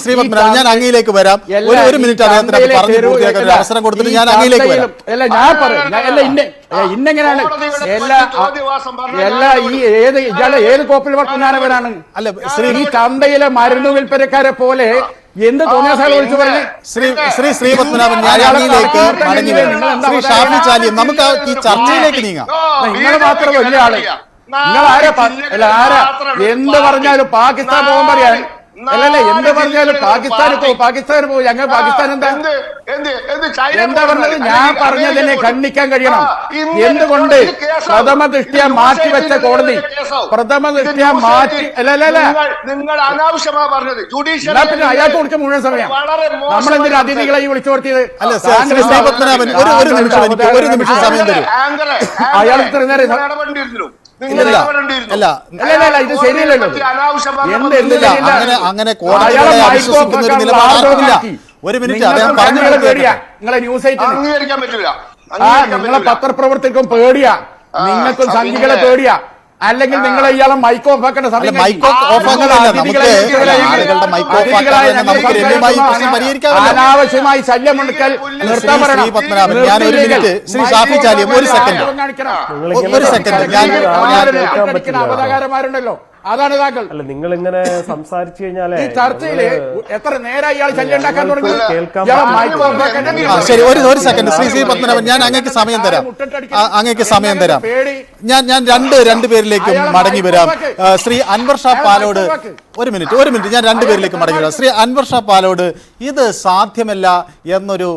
ശ്രീപത്മനാഭൻ, ഞാൻ അങ്ങയിലേക്ക് വരാം. ഒരു മിനിറ്റ് അദ്ദേഹത്തിന് പറഞ്ഞു പൂർത്തിയാക്കാൻ ഒരു അവസരം കൊടുത്തിട്ട് ഞാൻ അങ്ങയിലേക്ക് വരാം. അല്ല, ഞാൻ പറയാം. ഇന്നെങ്ങനെയാണ് എല്ലാ ഈ ഏത് കോപ്പിൽ വർത്തമാനവരാണ്? അല്ല, ഈ ചന്തയിലെ മരുന്ന് വിൽപ്പനക്കാരെ പോലെ എന്ത് തോന്നിയാൽ വിളിച്ചു പറഞ്ഞു. ശ്രീപത്മനാഭൻ, ഞാൻ അങ്ങയിലേക്ക് മടങ്ങി വരും. ശ്രീ ഷാഫി ചാലിയം, നമുക്ക് ഈ ചർച്ചയിലേക്ക് നീങ്ങാം. നിങ്ങൾ മാത്രം വലിയ ആള്. നിങ്ങൾ ആരാ എന്ത് പറഞ്ഞാലും പാകിസ്ഥാൻ പോകാൻ പറയാൻ അല്ലല്ല, എന്ത് പറഞ്ഞാലും പാകിസ്ഥാന് പോകും. ഞങ്ങൾ പാകിസ്ഥാൻ എന്താ പറഞ്ഞത്? ഞാൻ പറഞ്ഞതിനെ ഖണ്ഡിക്കാൻ കഴിയണം. എന്തുകൊണ്ട് പ്രഥമ ദൃഷ്ട്യാ മാറ്റിവെച്ച കോടതി നിങ്ങൾ അനാവശ്യമാണ് പറഞ്ഞത്. പിന്നെ അയാൾക്ക് കൊടുത്ത മുഴുവൻ സമയം നമ്മളെന്തിനാ അതിഥികളെ വിളിച്ചു കൊടുത്തത്? അല്ല ഒരു നിമിഷം സമയം തരൂ. അയാൾ ഇത്ര നേരം ഇത് ശരിയല്ലല്ലോ. അങ്ങനെ കോടതികളെ അവിശ്വസിക്കുന്ന ഒരു നിലപാടില്ല. ഒരു മിനിറ്റ്, അദ്ദേഹം പറഞ്ഞു. നിങ്ങളെ ന്യൂസ് അംഗീകരിക്കാൻ പറ്റില്ല. നിങ്ങളെ പത്രപ്രവർത്തകർക്കും പേടിയാ, നിങ്ങൾക്കും സംഘികളെ പേടിയാ. അല്ലെങ്കിൽ നിങ്ങൾ ഇയാളെ മൈക്ക് ഓഫ് ആക്കേണ്ട സമയം. അനാവശ്യമായി ശല്യമുണ്ടാക്കൽ നിർത്താൻ പറയണം. ഞാൻ ഒരു മിനിറ്റ്, ശ്രീ ഷാഫി ചാലിയം, ഒരു സെക്കൻഡ്. അവതാരമാരുണ്ടല്ലോ, അതാണ് താങ്കൾ. അല്ല, നിങ്ങൾ ഇങ്ങനെ സംസാരിച്ചു കഴിഞ്ഞാൽ ഈ ചർച്ചയില് എത്ര നേരം ഇയാൾ ശല്യം ഉണ്ടാക്കാൻ തുടങ്ങി. ശരി, ഒരു സെക്കൻഡ് ശ്രീ പത്മനാഭൻ, ഞാൻ അങ്ങേക്ക് സമയം തരാം. ഞാൻ രണ്ട് പേരിലേക്കും മടങ്ങി വരാം. ശ്രീ അൻവർ ഷാ പാലോട് ഒരു മിനിറ്റ് ഞാൻ രണ്ടുപേരിലേക്ക് മടങ്ങി വരാം. ശ്രീ അൻവർ ഷാ പാലോട്, ഇത് സാധ്യമല്ല എന്നൊരു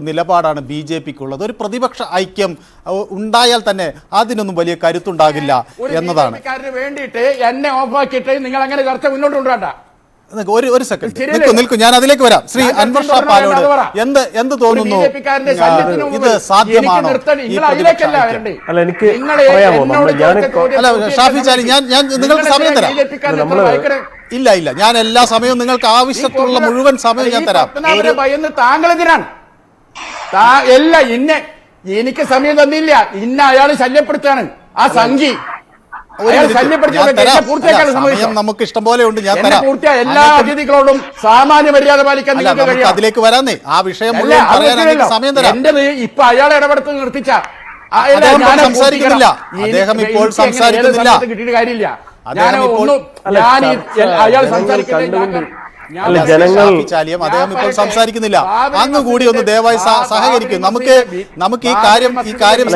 നിലപാടാണ് BJPക്കുള്ളത്. ഒരു പ്രതിപക്ഷ ഐക്യം ഉണ്ടായാൽ തന്നെ അതിനൊന്നും വലിയ കരുത്തുണ്ടാകില്ല എന്നതാണ്. വേണ്ടിയിട്ട് എന്നെ ഓഫാക്കിയിട്ട് നിങ്ങൾ അങ്ങനെ ചർച്ച മുന്നോട്ട് കൊണ്ടുവരണ്ട. ഒരു സെക്കൻഡ് നിൽക്കൂ, ഞാൻ അതിലേക്ക് വരാം. ശ്രീ അൻവർ ഷാ പാലോട്, എന്ത് തോന്നുന്നു? ഇത് സാധ്യമാണോ? അല്ല, എനിക്ക് ഷാഫി ചാലി, ഞാൻ നിങ്ങൾക്ക് സമയം തരാം. ഇല്ല, ഞാൻ എല്ലാ സമയവും നിങ്ങൾക്ക് ആവശ്യത്തുള്ള മുഴുവൻ സമയം ഞാൻ തരാം. താങ്കൾ എന്തിനാണ് എനിക്ക് സമയം തന്നില്ല. അയാൾ ശല്യപ്പെടുത്താണ് ആ സംഘി. നമുക്ക് ഇഷ്ടം പോലെ ഉണ്ട്. ഞാൻ തരാം. എല്ലാ അതിഥികളോടും സാമാന്യ മര്യാദ പാലിക്കാൻ നിങ്ങൾക്ക് കഴിയും. അതിലേക്ക് വരാന്നേ, ആ വിഷയം സമയം തരാം. എന്റേത് ഇപ്പൊ അയാൾ ഇടപെടുത്ത് നിർത്തിച്ച സംസാരിക്കുന്നില്ല. അദ്ദേഹം ഇപ്പോൾ സംസാരിക്കുന്നില്ല. കിട്ടിയിട്ട് കാര്യമില്ല. അദ്ദേഹം ഇപ്പോൾ സംസാരിക്കുന്നില്ല. അങ്ങ് കൂടി ഒന്ന് ദയവായി സഹകരിക്കും. നമുക്ക് ഈ കാര്യം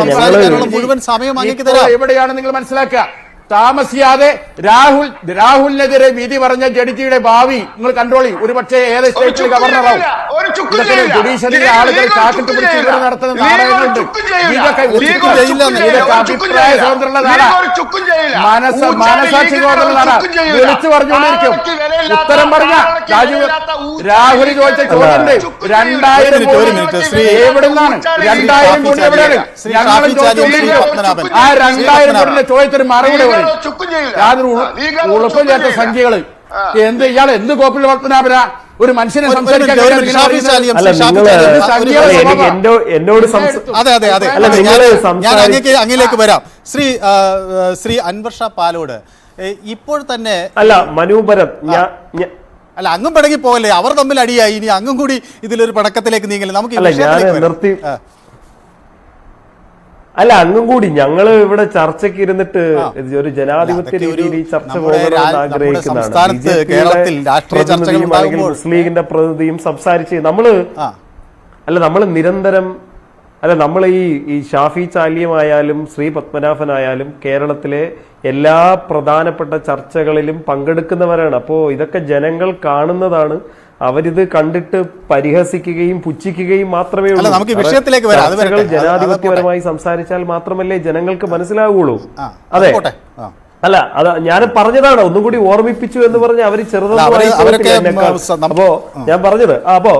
സംസാരിക്കാനുള്ള മുഴുവൻ സമയം അങ്ങേക്ക് തരാം. എവിടെയാണ് നിങ്ങൾ മനസ്സിലാക്കുക? താമസിയാതെ രാഹുലിനെതിരെ വിധി പറഞ്ഞ ജഡ്ജിയുടെ ഭാവി നിങ്ങൾ കൺട്രോൾ. ഒരു പക്ഷേ ഏത് സ്റ്റേറ്റിൽ ഗവർണറാവും. ജുഡീഷ്യറിയിലെ ആളുകൾ കാക്കിട്ട് പിടിച്ച് ഇവിടെ നടത്തുന്ന നാടകങ്ങളുണ്ട്. ഇതൊക്കെ അഭിപ്രായ സ്വാതന്ത്ര്യമുള്ള നാടാ, മനസാക്ഷി സ്വാതന്ത്ര്യമുള്ള നാടാ. വിളിച്ചു പറഞ്ഞുകൊണ്ടിരിക്കും. ഉത്തരം പറഞ്ഞ രാഹുൽ ചോദിച്ച ചോദ്യമുണ്ട്. 2000 എവിടുന്നാണ്? 2000 കോടി എവിടെയാണ്? ഞങ്ങളും ചോദിച്ചുകൊണ്ടിരിക്കും. ആ 2000 കോടിയുടെ ചോദ്യത്തിന് മറുപടി യാതൊരു ഉളപ്പില്ലാത്ത സംഖ്യകള്. ഇയാൾ എന്ത് കോപ്പിൽ പത്മനാഭന ഒരു മനുഷ്യനെ സംസാരിക്കാൻ? ഞാൻ അങ്ങയിലേക്ക് വരാം. ശ്രീ അൻവർ ഷാ പാലോട്, ഇപ്പോൾ തന്നെ അല്ല മനൂപരം അല്ല അങ്ങും പിടങ്ങി പോകല്ലേ, അവർ തമ്മിൽ അടിയായി. ഇനി അങ്ങും കൂടി ഇതിലൊരു പടക്കത്തിലേക്ക് നീങ്ങല്ലേ? നമുക്ക് നിർത്തി. അല്ല, അങ്ങും കൂടി ഞങ്ങള് ഇവിടെ ചർച്ചയ്ക്ക് ഇരുന്നിട്ട് ഒരു ജനാധിപത്യ രീതിയിൽ ഈ ചർച്ച പോകണമെന്ന് ആഗ്രഹിക്കുന്നതാണ്. മുസ്ലിം ലീഗിന്റെ പ്രതിനിധിയും സംസാരിച്ച് നമ്മള് നിരന്തരം നമ്മൾ ഈ ഷാഫി ചാലിയമായാലും ശ്രീ പത്മനാഭനായാലും കേരളത്തിലെ എല്ലാ പ്രധാനപ്പെട്ട ചർച്ചകളിലും പങ്കെടുക്കുന്നവരാണ്. അപ്പോ ഇതൊക്കെ ജനങ്ങൾ കാണുന്നതാണ്. അവരിത് കണ്ടിട്ട് പരിഹസിക്കുകയും പുച്ഛിക്കുകയും മാത്രമേ ഉള്ളൂ. ചർച്ചകൾ ജനാധിപത്യപരമായി സംസാരിച്ചാൽ മാത്രമല്ലേ ജനങ്ങൾക്ക് മനസ്സിലാവുള്ളൂ. അതെ, അല്ല ഞാൻ പറഞ്ഞതാണ്, ഒന്നും കൂടി ഓർമ്മിപ്പിച്ചു എന്ന് പറഞ്ഞ് അവര് ചെറുതായി. അപ്പോ ഞാൻ പറഞ്ഞത് അപ്പോ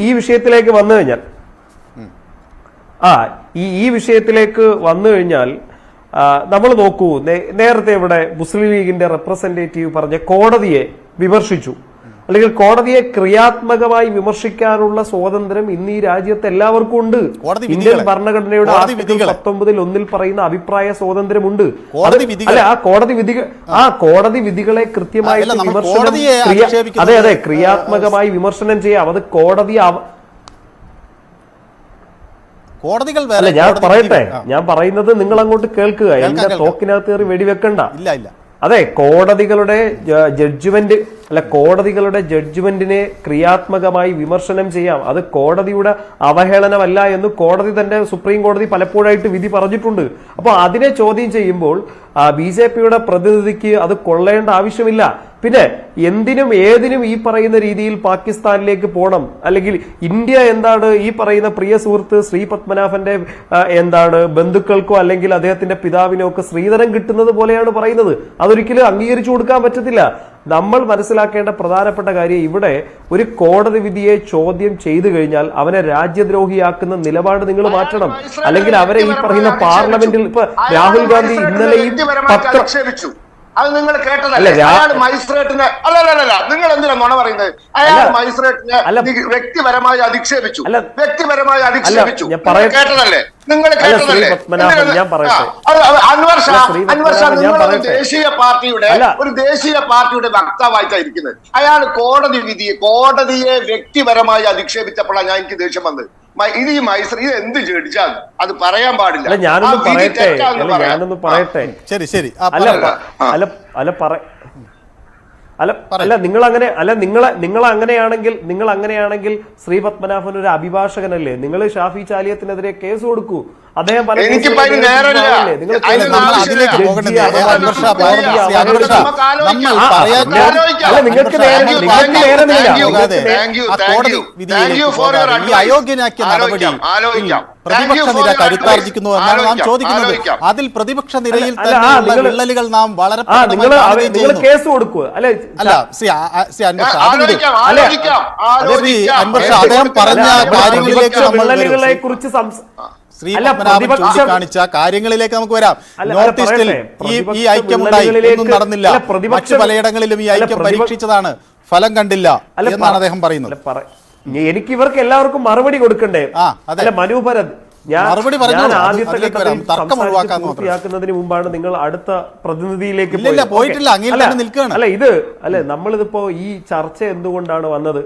ഈ വിഷയത്തിലേക്ക് വന്നു കഴിഞ്ഞാൽ ഈ വിഷയത്തിലേക്ക് വന്നു കഴിഞ്ഞാൽ നമ്മൾ നോക്കൂ, നേരത്തെ ഇവിടെ മുസ്ലിം ലീഗിന്റെ റെപ്രസെന്റേറ്റീവ് പറഞ്ഞ കോടതിയെ വിമർശിച്ചു, അല്ലെങ്കിൽ കോടതിയെ ക്രിയാത്മകമായി വിമർശിക്കാനുള്ള സ്വാതന്ത്ര്യം ഇന്ന് ഈ രാജ്യത്ത് എല്ലാവർക്കും ഉണ്ട്. ഇന്ത്യൻ ഭരണഘടനയുടെ ആർട്ടിക്കിൾ 19 പറയുന്ന അഭിപ്രായ സ്വാതന്ത്ര്യമുണ്ട്. അല്ല, കോടതി വിധികളെ കൃത്യമായി അതെ ക്രിയാത്മകമായി വിമർശനം ചെയ്യാം. അത് കോടതികൾ ഞാൻ പറയുന്നത് നിങ്ങൾ അങ്ങോട്ട് കേൾക്കുക. എന്റെ തോക്കിനകത്ത് കയറി വെടിവെക്കണ്ട. അതെ, കോടതികളുടെ ജഡ്ജ്മെന്റിനെ ക്രിയാത്മകമായി വിമർശനം ചെയ്യാം. അത് കോടതിയുടെ അവഹേളനമല്ല എന്ന് കോടതി തന്നെ, സുപ്രീം കോടതി പലപ്പോഴായിട്ട് വിധി പറഞ്ഞിട്ടുണ്ട്. അപ്പോൾ അതിനെ ചോദ്യം ചെയ്യുമ്പോൾ BJPയുടെ പ്രതിനിധിക്ക് അത് കൊള്ളേണ്ട ആവശ്യമില്ല. പിന്നെ എന്തിനും ഏതിനും ഈ പറയുന്ന രീതിയിൽ പാകിസ്ഥാനിലേക്ക് പോകണം, അല്ലെങ്കിൽ ഇന്ത്യ എന്താണ് ഈ പറയുന്ന പ്രിയ സുഹൃത്ത് ശ്രീ പത്മനാഭന്റെ എന്താണ് ബന്ധുക്കൾക്കോ അല്ലെങ്കിൽ അദ്ദേഹത്തിന്റെ പിതാവിനോ ഒക്കെ ശ്രീധരം കിട്ടുന്നത് പോലെയാണ് പറയുന്നത്. അതൊരിക്കലും അംഗീകരിച്ചു കൊടുക്കാൻ പറ്റത്തില്ല. നമ്മൾ മനസ്സിലാക്കേണ്ട പ്രധാനപ്പെട്ട കാര്യം, ഇവിടെ ഒരു കോടതി വിധിയെ ചോദ്യം ചെയ്തു കഴിഞ്ഞാൽ അവനെ രാജ്യദ്രോഹിയാക്കുന്ന നിലപാട് നിങ്ങൾ മാറ്റണം. അല്ലെങ്കിൽ അവരെ ഈ പറയുന്ന പാർലമെന്റിൽ ഇപ്പൊ രാഹുൽ ഗാന്ധി ഇന്നലെയും അത് നിങ്ങൾ കേട്ടതല്ലേ? അയാൾ മജിസ്ട്രേറ്റിനെ അല്ലല്ല, നിങ്ങൾ എന്തിനാ നുണ പറയുന്നത്? അയാൾ മജിസ്ട്രേറ്റിനെ വ്യക്തിപരമായി അധിക്ഷേപിച്ചു. കേട്ടതല്ലേ? നിങ്ങൾ കേട്ടതല്ലേ? അൻവർ ഷാ നിങ്ങൾ ദേശീയ പാർട്ടിയുടെ വക്താവായിട്ടാണ് ഇരിക്കുന്നത്. അയാൾ കോടതിയെ വ്യക്തിപരമായി അധിക്ഷേപിച്ചപ്പോഴാണ് എനിക്ക് ദേഷ്യം വന്നത്. ഇത് ഈ മൈസൂർ ഇത് എന്ത് ജഡ്ജാണ്? അത് പറയാൻ പാടില്ല. ഞാനൊന്ന് പറയട്ടെ. ശരി ശരി നിങ്ങൾ അങ്ങനെയാണെങ്കിൽ ശ്രീ പത്മനാഭൻ ഒരു അഭിഭാഷകനല്ലേ? നിങ്ങൾ ഷാഫി ചാലിയത്തിനെതിരെ കേസ് കൊടുക്കൂ. അദ്ദേഹം പല അയോഗ്യനാക്കിയ നടപടി പ്രതിപക്ഷ നിര കരുത്താർജിക്കുന്നു എന്നാണ് നാം ചോദിക്കുന്നത്. അതിൽ പ്രതിപക്ഷ നിരയിൽ തന്നെയുള്ള വിള്ളലുകൾ നാം വളരെ കേസ് കൊടുക്കുക. അല്ല ശ്രീ അൻവർ ഷാ അദ്ദേഹം പറഞ്ഞ കാര്യങ്ങളിലേക്ക് വിള്ളലുകളെ കുറിച്ച് ശ്രീ പത്മനാഭൻ ചൂണ്ടിക്കാണിച്ച കാര്യങ്ങളിലേക്ക് നമുക്ക് വരാം. നോർത്ത് ഈസ്റ്റിൽ ഈ ഐക്യമുണ്ടായി, ഒന്നും നടന്നില്ല. മറ്റു പലയിടങ്ങളിലും ഈ ഐക്യം പരീക്ഷിച്ചതാണ്, ഫലം കണ്ടില്ല എന്നാണ് അദ്ദേഹം പറയുന്നത്. എനിക്ക് ഇവർക്ക് എല്ലാവർക്കും മറുപടി കൊടുക്കണ്ടേ? അല്ല മനോഭരത്, ഞാൻ ആദ്യത്തെ പൂർത്തിയാക്കുന്നതിന് മുമ്പാണ് നിങ്ങൾ അടുത്ത പ്രതിനിധിയിലേക്ക് പോയിട്ടില്ല. അല്ല നമ്മളിതിപ്പോ ഈ ചർച്ച എന്തുകൊണ്ടാണ് വന്നത്?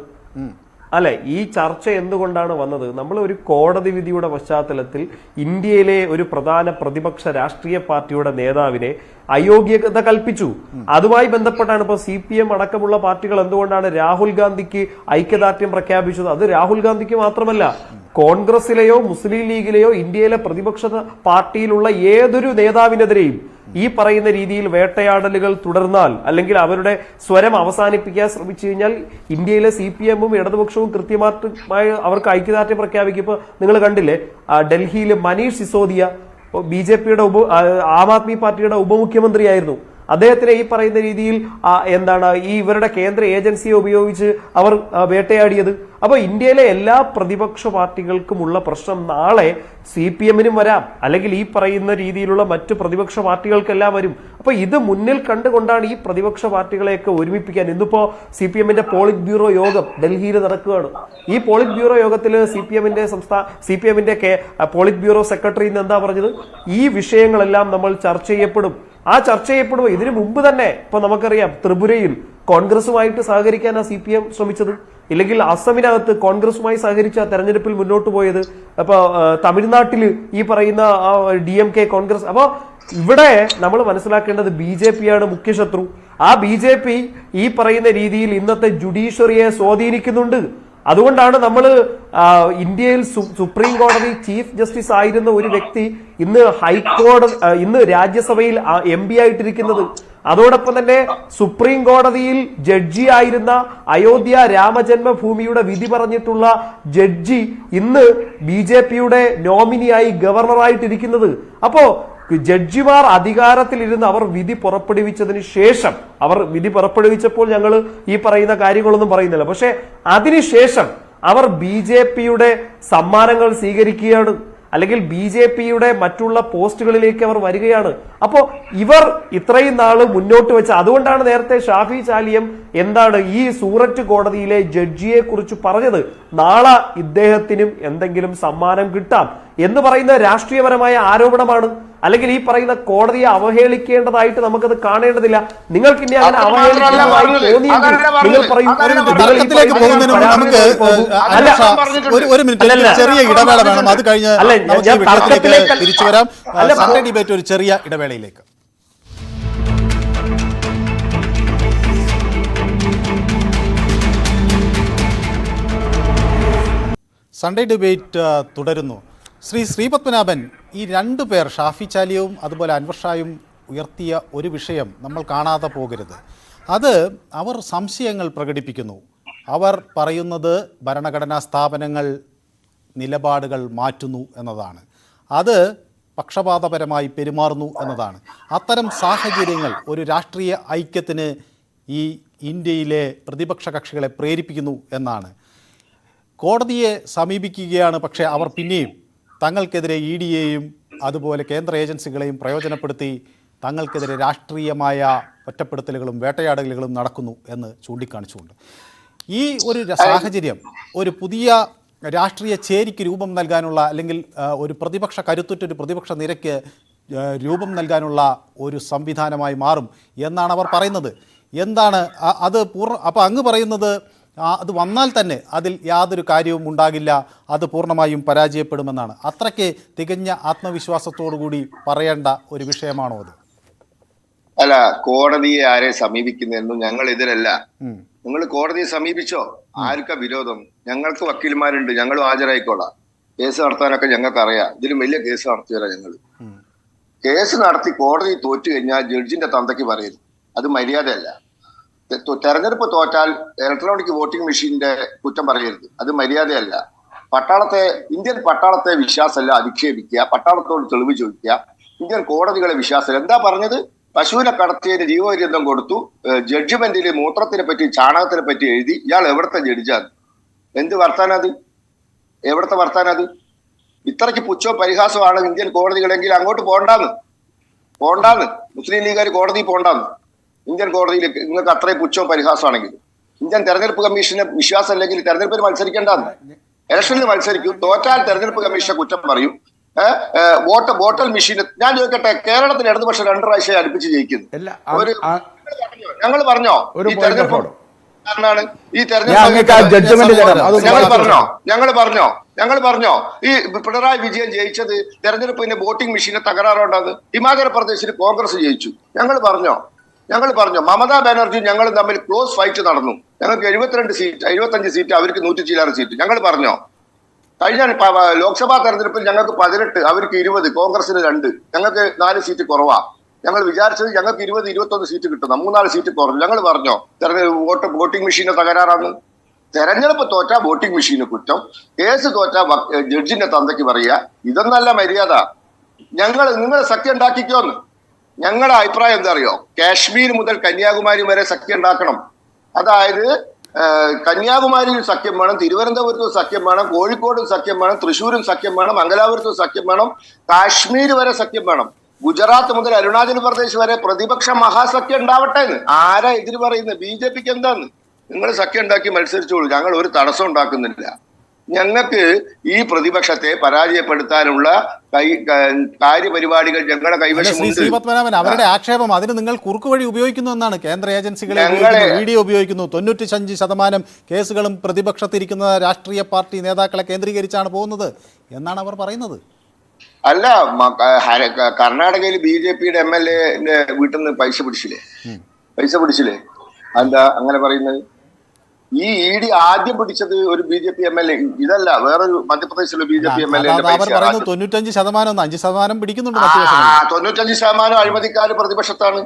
ഈ ചർച്ച എന്തുകൊണ്ടാണ് വന്നത്? നമ്മൾ ഒരു കോടതി വിധിയുടെ പശ്ചാത്തലത്തിൽ ഇന്ത്യയിലെ ഒരു പ്രധാന പ്രതിപക്ഷ രാഷ്ട്രീയ പാർട്ടിയുടെ നേതാവിനെ അയോഗ്യത കൽപ്പിച്ചു. അതുമായി ബന്ധപ്പെട്ടാണ് ഇപ്പോൾ CPM അടക്കമുള്ള പാർട്ടികൾ എന്തുകൊണ്ടാണ് രാഹുൽ ഗാന്ധിക്ക് ഐക്യദാർഢ്യം പ്രഖ്യാപിച്ചത്? അത് രാഹുൽ ഗാന്ധിക്ക് മാത്രമല്ല, കോൺഗ്രസിലെയോ മുസ്ലിം ലീഗിലെയോ ഇന്ത്യയിലെ പ്രതിപക്ഷ പാർട്ടിയിലുള്ള ഏതൊരു നേതാവിനെതിരെയും ഈ പറയുന്ന രീതിയിൽ വേട്ടയാടലുകൾ തുടർന്നാൽ, അല്ലെങ്കിൽ അവരുടെ സ്വരം അവസാനിപ്പിക്കാൻ ശ്രമിച്ചു കഴിഞ്ഞാൽ ഇന്ത്യയിലെ CPM-ഉം ഇടതുപക്ഷവും കൃത്യമായി അവർക്ക് ഐക്യദാർഢ്യം പ്രഖ്യാപിക്കും. ഇപ്പൊ നിങ്ങൾ കണ്ടില്ലേ, ഡൽഹിയിൽ മനീഷ് സിസോദിയ BJP-യുടെ ആം ആദ്മി പാർട്ടിയുടെ ഉപമുഖ്യമന്ത്രിയായിരുന്നു. അദ്ദേഹത്തിനെ ഈ പറയുന്ന രീതിയിൽ ഈ ഇവരുടെ കേന്ദ്ര ഏജൻസിയെ ഉപയോഗിച്ച് അവർ വേട്ടയാടിയത്. അപ്പൊ ഇന്ത്യയിലെ എല്ലാ പ്രതിപക്ഷ പാർട്ടികൾക്കുമുള്ള പ്രശ്നം നാളെ CPM-നും വരാം, അല്ലെങ്കിൽ ഈ പറയുന്ന രീതിയിലുള്ള മറ്റു പ്രതിപക്ഷ പാർട്ടികൾക്കെല്ലാം വരും. അപ്പൊ ഇത് മുന്നിൽ കണ്ടുകൊണ്ടാണ് ഈ പ്രതിപക്ഷ പാർട്ടികളെയൊക്കെ ഒരുമിപ്പിക്കാൻ ഇന്നിപ്പോ CPM-ന്റെ പോളിറ്റ് ബ്യൂറോ യോഗം ഡൽഹിയിൽ നടക്കുകയാണ്. ഈ പോളിറ്റ് ബ്യൂറോ യോഗത്തിൽ CPM-ന്റെ പോളിറ്റ് ബ്യൂറോ സെക്രട്ടറി എന്താ പറഞ്ഞത്? ഈ വിഷയങ്ങളെല്ലാം നമ്മൾ ചർച്ച ചെയ്യപ്പെടും. ചർച്ച ചെയ്യപ്പെടുമ്പോൾ ഇതിനു മുമ്പ് തന്നെ ഇപ്പൊ നമുക്കറിയാം, ത്രിപുരയിൽ കോൺഗ്രസുമായിട്ട് സഹകരിക്കാനാണ് CPM ശ്രമിച്ചത്. ഇല്ലെങ്കിൽ അസമിനകത്ത് കോൺഗ്രസുമായി സഹകരിച്ച തെരഞ്ഞെടുപ്പിൽ മുന്നോട്ട് പോയത്. അപ്പൊ തമിഴ്നാട്ടിൽ ഈ പറയുന്ന DMK കോൺഗ്രസ്. അപ്പൊ ഇവിടെ നമ്മൾ മനസ്സിലാക്കേണ്ടത് BJP-യാണ് മുഖ്യ ശത്രു. BJP ഈ പറയുന്ന രീതിയിൽ ഇന്നത്തെ ജുഡീഷ്യറിയെ സ്വാധീനിക്കുന്നുണ്ട്. അതുകൊണ്ടാണ് നമ്മൾ ഇന്ത്യയിൽ സുപ്രീം കോടതി ചീഫ് ജസ്റ്റിസ് ആയിരുന്ന ഒരു വ്യക്തി ഇന്ന് രാജ്യസഭയിൽ MP ആയിട്ടിരിക്കുന്നത്. അതോടൊപ്പം തന്നെ സുപ്രീം കോടതിയിൽ ജഡ്ജി ആയിരുന്ന അയോധ്യ രാമജന്മഭൂമിയുടെ വിധി പറഞ്ഞിട്ടുള്ള ജഡ്ജി ഇന്ന് BJP-യുടെ നോമിനിയായി ഗവർണറായിട്ടിരിക്കുന്നത്. അപ്പോ ജഡ്ജിമാർ അധികാരത്തിലിരുന്ന് അവർ വിധി പുറപ്പെടുവിച്ചതിന് ശേഷം, അവർ വിധി പുറപ്പെടുവിച്ചപ്പോൾ ഞങ്ങൾ ഈ പറയുന്ന കാര്യങ്ങളൊന്നും പറയുന്നില്ല, പക്ഷെ അതിനുശേഷം അവർ BJP-യുടെ സമ്മാനങ്ങൾ സ്വീകരിക്കുകയാണ്, അല്ലെങ്കിൽ BJP-യുടെ മറ്റുള്ള പോസ്റ്റുകളിലേക്ക് അവർ വരികയാണ്. അപ്പോ ഇവർ ഇത്രയും നാള് മുന്നോട്ട് വെച്ച, അതുകൊണ്ടാണ് നേരത്തെ ഷാഫി ചാലിയം ഈ സൂററ്റ് കോടതിയിലെ ജഡ്ജിയെ കുറിച്ച് പറഞ്ഞത്, നാളെ ഇദ്ദേഹത്തിനും എന്തെങ്കിലും സമ്മാനം കിട്ടാം എന്ന് പറയുന്ന രാഷ്ട്രീയപരമായ ആരോപണമാണ്. അല്ലെങ്കിൽ ഈ പറയുന്ന കോടതിയെ അവഹേളിക്കേണ്ടതായിട്ട് നമുക്കത് കാണേണ്ടതില്ല. നിങ്ങൾക്ക് ഇനി അങ്ങനെ അവഹേളിക്കുന്നതായി തോന്നിയെങ്കിൽ നിങ്ങൾ പറയും. ഒരു മിനിറ്റ് ചെറിയ ഇടവേള വേണം, അത് കഴിഞ്ഞ് തിരിച്ചു വരാം. സൺഡേ ഡിബേറ്റ് ഒരു ചെറിയ ഇടവേളയിലേക്ക്. സൺഡേ ഡിബേറ്റ് തുടരുന്നു. ശ്രീ പത്മനാഭൻ, ഈ രണ്ടു പേർ ഷാഫി ചാലിയവും അതുപോലെ അൻവർ ഷായും ഉയർത്തിയ ഒരു വിഷയം നമ്മൾ കാണാതെ പോകരുത്. അത് അവർ സംശയങ്ങൾ പ്രകടിപ്പിക്കുന്നു. അവർ പറയുന്നത് ഭരണഘടനാ സ്ഥാപനങ്ങൾ നിലപാടുകൾ മാറ്റുന്നു എന്നതാണ്, അത് പക്ഷപാതപരമായി പെരുമാറുന്നു എന്നതാണ്. അത്തരം സാഹചര്യങ്ങൾ ഒരു രാഷ്ട്രീയ ഐക്യത്തിന് ഈ ഇന്ത്യയിലെ പ്രതിപക്ഷ കക്ഷികളെ പ്രേരിപ്പിക്കുന്നു എന്നാണ്. കോടതിയെ സമീപിക്കുകയാണ്, പക്ഷേ അവർ പിന്നെയും തങ്ങൾക്കെതിരെ EDയെയും അതുപോലെ കേന്ദ്ര ഏജൻസികളെയും പ്രയോജനപ്പെടുത്തി തങ്ങൾക്കെതിരെ രാഷ്ട്രീയമായ ഒറ്റപ്പെടുത്തലുകളും വേട്ടയാടലുകളും നടക്കുന്നു എന്ന് ചൂണ്ടിക്കാണിച്ചുകൊണ്ട് ഈ ഒരു സാഹചര്യം ഒരു പുതിയ രാഷ്ട്രീയ ചേരിക്ക് രൂപം നൽകാനുള്ള, അല്ലെങ്കിൽ ഒരു പ്രതിപക്ഷ കരുത്തുറ്റൊരു പ്രതിപക്ഷ നിരക്ക് രൂപം നൽകാനുള്ള ഒരു സംവിധാനമായി മാറും എന്നാണ് അവർ പറയുന്നത്. എന്താണ് അത് അപ്പോൾ അങ്ങ് പറയുന്നത് അത് വന്നാൽ തന്നെ അതിൽ യാതൊരു കാര്യവും ഉണ്ടാകില്ല, അത് പൂർണ്ണമായും പരാജയപ്പെടുമെന്നാണ്. അത്രയ്ക്ക് തികഞ്ഞ ആത്മവിശ്വാസത്തോടുകൂടി പറയേണ്ട ഒരു വിഷയമാണോ അത്? അല്ല, കോടതിയെ ആരെ സമീപിക്കുന്നതെന്നും ഞങ്ങൾ എതിരല്ല. നിങ്ങൾ കോടതിയെ സമീപിച്ചോ, ആർക്കാ വിരോധം? ഞങ്ങൾക്ക് വക്കീൽമാരുണ്ട്, ഞങ്ങളും ഹാജരായിക്കോളാം. കേസ് നടത്താനൊക്കെ ഞങ്ങൾക്ക് അറിയാം. ഇതിലും വലിയ കേസ് നടത്തിയല്ല ഞങ്ങൾ. കേസ് നടത്തി കോടതി തോറ്റു കഴിഞ്ഞാൽ ജഡ്ജിന്റെ തന്തയ്ക്ക് പറയരുത്, അത് മര്യാദയല്ല. തെരഞ്ഞെടുപ്പ് തോറ്റാൽ ഇലക്ട്രോണിക് വോട്ടിംഗ് മെഷീന്റെ കുറ്റം പറയരുത്, അത് മര്യാദയല്ല. ഇന്ത്യൻ പട്ടാളത്തെ വിശ്വാസമല്ല അധിക്ഷേപിക്കുക, പട്ടാളത്തോട് തെളിവ് ചോദിക്കുക. ഇന്ത്യൻ കോടതികളെ വിശ്വാസമല്ല. എന്താ പറഞ്ഞത്? പശുവിനെ കടത്തിയതിന് ജീവപര്യന്തം കൊടുത്തു, ജഡ്ജ്മെന്റിൽ മൂത്രത്തിനെ പറ്റി ചാണകത്തിനെ പറ്റി എഴുതി. ഇയാൾ എവിടത്തെ ജഡ്ജാണ്? എന്ത് വർത്താനത്? എവിടത്തെ വർത്താനത്? ഇത്രയ്ക്ക് പുച്ഛവും പരിഹാസമാണ് ഇന്ത്യൻ കോടതികളെങ്കിൽ അങ്ങോട്ട് പോണ്ടാന്ന് മുസ്ലിം ലീഗുകാർ കോടതി പോണ്ടാന്ന്. ഇന്ത്യൻ കോടതിയിൽ നിങ്ങൾക്ക് അത്രയും പുച്ഛവും പരിഹാസമാണെങ്കിൽ ഇന്ത്യൻ തെരഞ്ഞെടുപ്പ് കമ്മീഷന് വിശ്വാസം അല്ലെങ്കിൽ തെരഞ്ഞെടുപ്പിൽ മത്സരിക്കേണ്ടെന്ന്. ഇലക്ഷനിൽ മത്സരിക്കും, തോറ്റാൽ തെരഞ്ഞെടുപ്പ് കമ്മീഷനെ കുറ്റം പറയും. വോട്ടൽ മെഷീൻ ഞാൻ ചോദിക്കട്ടെ, കേരളത്തിൽ ഇടതുപക്ഷം 2 പ്രാവശ്യം അടുപ്പിച്ച് ജയിക്കുന്നു. ഞങ്ങൾ പറഞ്ഞോ ഈ തെരഞ്ഞെടുപ്പ് ഈ ഞങ്ങൾ പറഞ്ഞോ ഈ പിണറായി വിജയൻ ജയിച്ചത് തെരഞ്ഞെടുപ്പിന്റെ വോട്ടിംഗ് മെഷീനെ തകരാറുണ്ടാകുന്നത്? ഹിമാചൽ പ്രദേശിൽ കോൺഗ്രസ് ജയിച്ചു. ഞങ്ങൾ പറഞ്ഞോ? മമതാ ബാനർജി ഞങ്ങളും തമ്മിൽ ക്ലോസ് ഫൈറ്റ് നടന്നു. ഞങ്ങൾക്ക് 72 സീറ്റ്, 75 സീറ്റ്, അവർക്ക് 106 സീറ്റ്. ഞങ്ങൾ പറഞ്ഞോ? കഴിഞ്ഞ ലോക്സഭാ തെരഞ്ഞെടുപ്പിൽ ഞങ്ങൾക്ക് 18, അവർക്ക് 20, കോൺഗ്രസിന് 2, ഞങ്ങൾക്ക് 4 സീറ്റ് കുറവാ. ഞങ്ങൾ വിചാരിച്ചത് ഞങ്ങൾക്ക് 20, 21 സീറ്റ് കിട്ടുന്ന 3-4 സീറ്റ് കുറഞ്ഞു. ഞങ്ങൾ പറഞ്ഞോ വോട്ടിംഗ് മെഷീനെ തകരാറാണ്? തെരഞ്ഞെടുപ്പ് തോറ്റാ വോട്ടിംഗ് മെഷീന് കുറ്റം, കേസ് തോറ്റാ ജഡ്ജിന്റെ തന്തയ്ക്ക് പറയുക. ഇതൊന്നല്ല മര്യാദ. നിങ്ങൾ സഖ്യം ഉണ്ടാക്കിക്കോന്ന്. ഞങ്ങളുടെ അഭിപ്രായം എന്താ അറിയോ? കാശ്മീർ മുതൽ കന്യാകുമാരി വരെ സഖ്യം ഉണ്ടാക്കണം. അതായത് കന്യാകുമാരിയിൽ സഖ്യം വേണം, തിരുവനന്തപുരത്തും സഖ്യം വേണം, കോഴിക്കോടും സഖ്യം വേണം, തൃശ്ശൂരും സഖ്യം വേണം, മംഗലാപുരത്തും സഖ്യം വേണം, കാശ്മീർ വരെ സഖ്യം വേണം, ഗുജറാത്ത് മുതൽ അരുണാചൽ പ്രദേശ് വരെ പ്രതിപക്ഷ മഹാസഖ്യം ഉണ്ടാവട്ടെ എന്ന്. ആരാ എതിര് പറയുന്നത്? BJPക്ക് എന്താന്ന്? നിങ്ങൾ സഖ്യം ഉണ്ടാക്കി മത്സരിച്ചോളൂ, ഞങ്ങൾ ഒരു തടസ്സം ഉണ്ടാക്കുന്നില്ല. ഞങ്ങൾക്ക് ഈ പ്രതിപക്ഷത്തെ പരാജയപ്പെടുത്താനുള്ള കാര്യപരിപാടികൾ ഞങ്ങളുടെ കൈവശമുണ്ട്. അവരുടെ ആക്ഷേപം അതിന് നിങ്ങൾ കുറുക്കുവഴി ഉപയോഗിക്കുന്നു എന്നാണ്. കേന്ദ്ര ഏജൻസികളെ ED ഉപയോഗിക്കുന്നു. 95% കേസുകളും പ്രതിപക്ഷത്തിരിക്കുന്ന രാഷ്ട്രീയ പാർട്ടി നേതാക്കളെ കേന്ദ്രീകരിച്ചാണ് പോകുന്നത് എന്നാണ് അവർ പറയുന്നത്. അല്ല, കർണാടകയിൽ BJPയുടെ MLA വീട്ടിൽ നിന്ന് പൈസ പിടിച്ചില്ലേ? എന്താ അങ്ങനെ പറയുന്നത്? ഈ ED ആദ്യം പിടിച്ചത് ഒരു BJP MLA, ഇതല്ല, വേറൊരു മധ്യപ്രദേശിലെ BJP MLA. 95% 5% പിടിക്കുന്നുണ്ട്. 95% അഴിമതിക്കാര് പ്രതിപക്ഷത്താണ്.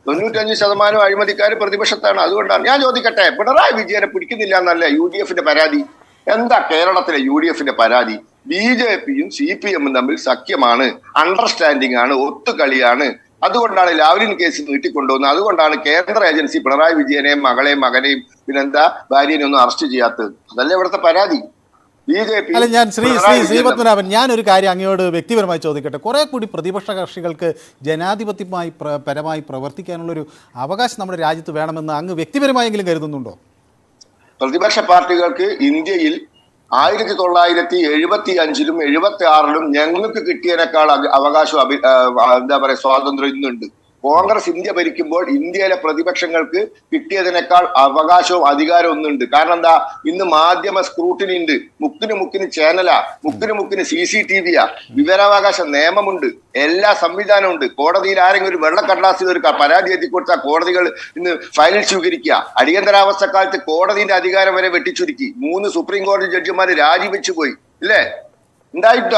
95% അഴിമതിക്കാര് പ്രതിപക്ഷത്താണ്. അതുകൊണ്ടാണ് ഞാൻ ചോദിക്കട്ടെ, പിണറായി വിജയനെ പിടിക്കുന്നില്ല എന്നല്ല UDFന്റെ പരാതി. എന്താ കേരളത്തിലെ UDFന്റെ പരാതി? BJPയും CPM തമ്മിൽ സഖ്യമാണ്, അണ്ടർസ്റ്റാൻഡിംഗ് ആണ്, ഒത്തുകളിയാണ്. അതുകൊണ്ടാണ് ലാവ്ലിൻ കേസ് നീട്ടിക്കൊണ്ടുവന്നത്. അതുകൊണ്ടാണ് കേന്ദ്ര ഏജൻസി പിണറായി വിജയനെയും മകനെയും പിന്നെന്താ ഭാര്യനെ ഒന്നും അറസ്റ്റ് ചെയ്യാത്തത്. അതല്ലേ ഇവിടുത്തെ പരാതി. BJP അല്ല, ഞാൻ ശ്രീ പത്മനാഭൻ, ഞാനൊരു കാര്യം അങ്ങയോട് വ്യക്തിപരമായി ചോദിക്കട്ടെ. കുറെ കൂടി പ്രതിപക്ഷ കക്ഷികൾക്ക് പരമായി പ്രവർത്തിക്കാനുള്ളൊരു അവകാശം നമ്മുടെ രാജ്യത്ത് വേണമെന്ന് അങ്ങ് വ്യക്തിപരമായെങ്കിലും കരുതുന്നുണ്ടോ? പ്രതിപക്ഷ പാർട്ടികൾക്ക് ഇന്ത്യയിൽ 1975-ലും 76-ലും ഞങ്ങൾക്ക് കിട്ടിയതിനേക്കാൾ അവകാശം എന്താ പറയാ സ്വാതന്ത്ര്യം ഇന്നുണ്ട്. കോൺഗ്രസ് ഇന്ത്യ ഭരിക്കുമ്പോൾ ഇന്ത്യയിലെ പ്രതിപക്ഷങ്ങൾക്ക് കിട്ടിയതിനേക്കാൾ അവകാശവും അധികാരവും ഒന്നുണ്ട്. കാരണം എന്താ? ഇന്ന് മാധ്യമ സ്ക്രൂട്ടിനി ഉണ്ട്, മുക്കിന് ചാനലാ, മുക്കിന് CCTV-യാ, വിവരാവകാശ നിയമമുണ്ട്, എല്ലാ സംവിധാനവും ഉണ്ട്. കോടതിയിൽ ആരെങ്കിലും ഒരു വെള്ളക്കടലാസിൽ ഒരു പരാതി എത്തിക്കൊടുത്താൽ കോടതികൾ ഇന്ന് ഫയലിൽ സ്വീകരിക്കുക. അടിയന്തരാവസ്ഥ കാലത്ത് കോടതിയുടെ അധികാരം വരെ വെട്ടിച്ചുരുക്കി. 3 സുപ്രീം കോടതി ജഡ്ജിമാര് രാജിവെച്ചു പോയി, ഇല്ലേ? ഉണ്ടായിട്ടോ?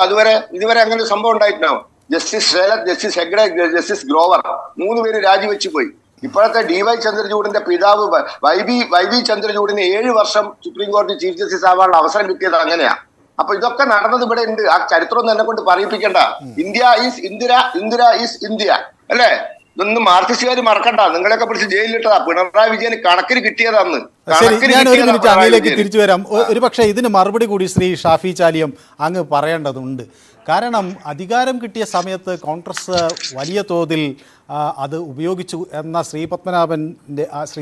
ഇതുവരെ അങ്ങനെ സംഭവം ഉണ്ടായിട്ടുണ്ടാവും. Justice Shelat, justice Hegde, justice Grover, 3 പേര് രാജിവെച്ചു പോയി. ഇപ്പോഴത്തെ DY ചന്ദ്രചൂഡിന്റെ പിതാവ് വൈബി ചന്ദ്രചൂഡിന് 7 വർഷം സുപ്രീം കോടതി ചീഫ് ജസ്റ്റിസ് ആവാനുള്ള അവസരം കിട്ടിയത് അങ്ങനെയാ. അപ്പൊ ഇതൊക്കെ നടന്നത് ഇവിടെ ഉണ്ട്. ആ ചരിത്രം എന്നെ കൊണ്ട് പറയിപ്പിക്കണ്ട. India is Indira, Indira is India അല്ലേ? ഇതൊന്നും മാർക്സിസ്റ്റുകാർ മറക്കണ്ട. നിങ്ങളെയൊക്കെ പിടിച്ച് ജയിലിലിട്ടതാ. പിണറായി വിജയന് കണക്കിന് കിട്ടിയതാന്ന്. ശരി, ഞാൻ ഒരു മിനിറ്റ് അങ്ങയിലേക്ക് തിരിച്ചു വരാം. ഒരു പക്ഷേ ഇതിന് മറുപടി കൂടി ശ്രീ ഷാഫി ചാലിയം അങ്ങ് പറയേണ്ടതുണ്ട്. കാരണം അധികാരം കിട്ടിയ സമയത്ത് കോൺഗ്രസ് വലിയ തോതിൽ അത് ഉപയോഗിച്ചു എന്ന ശ്രീ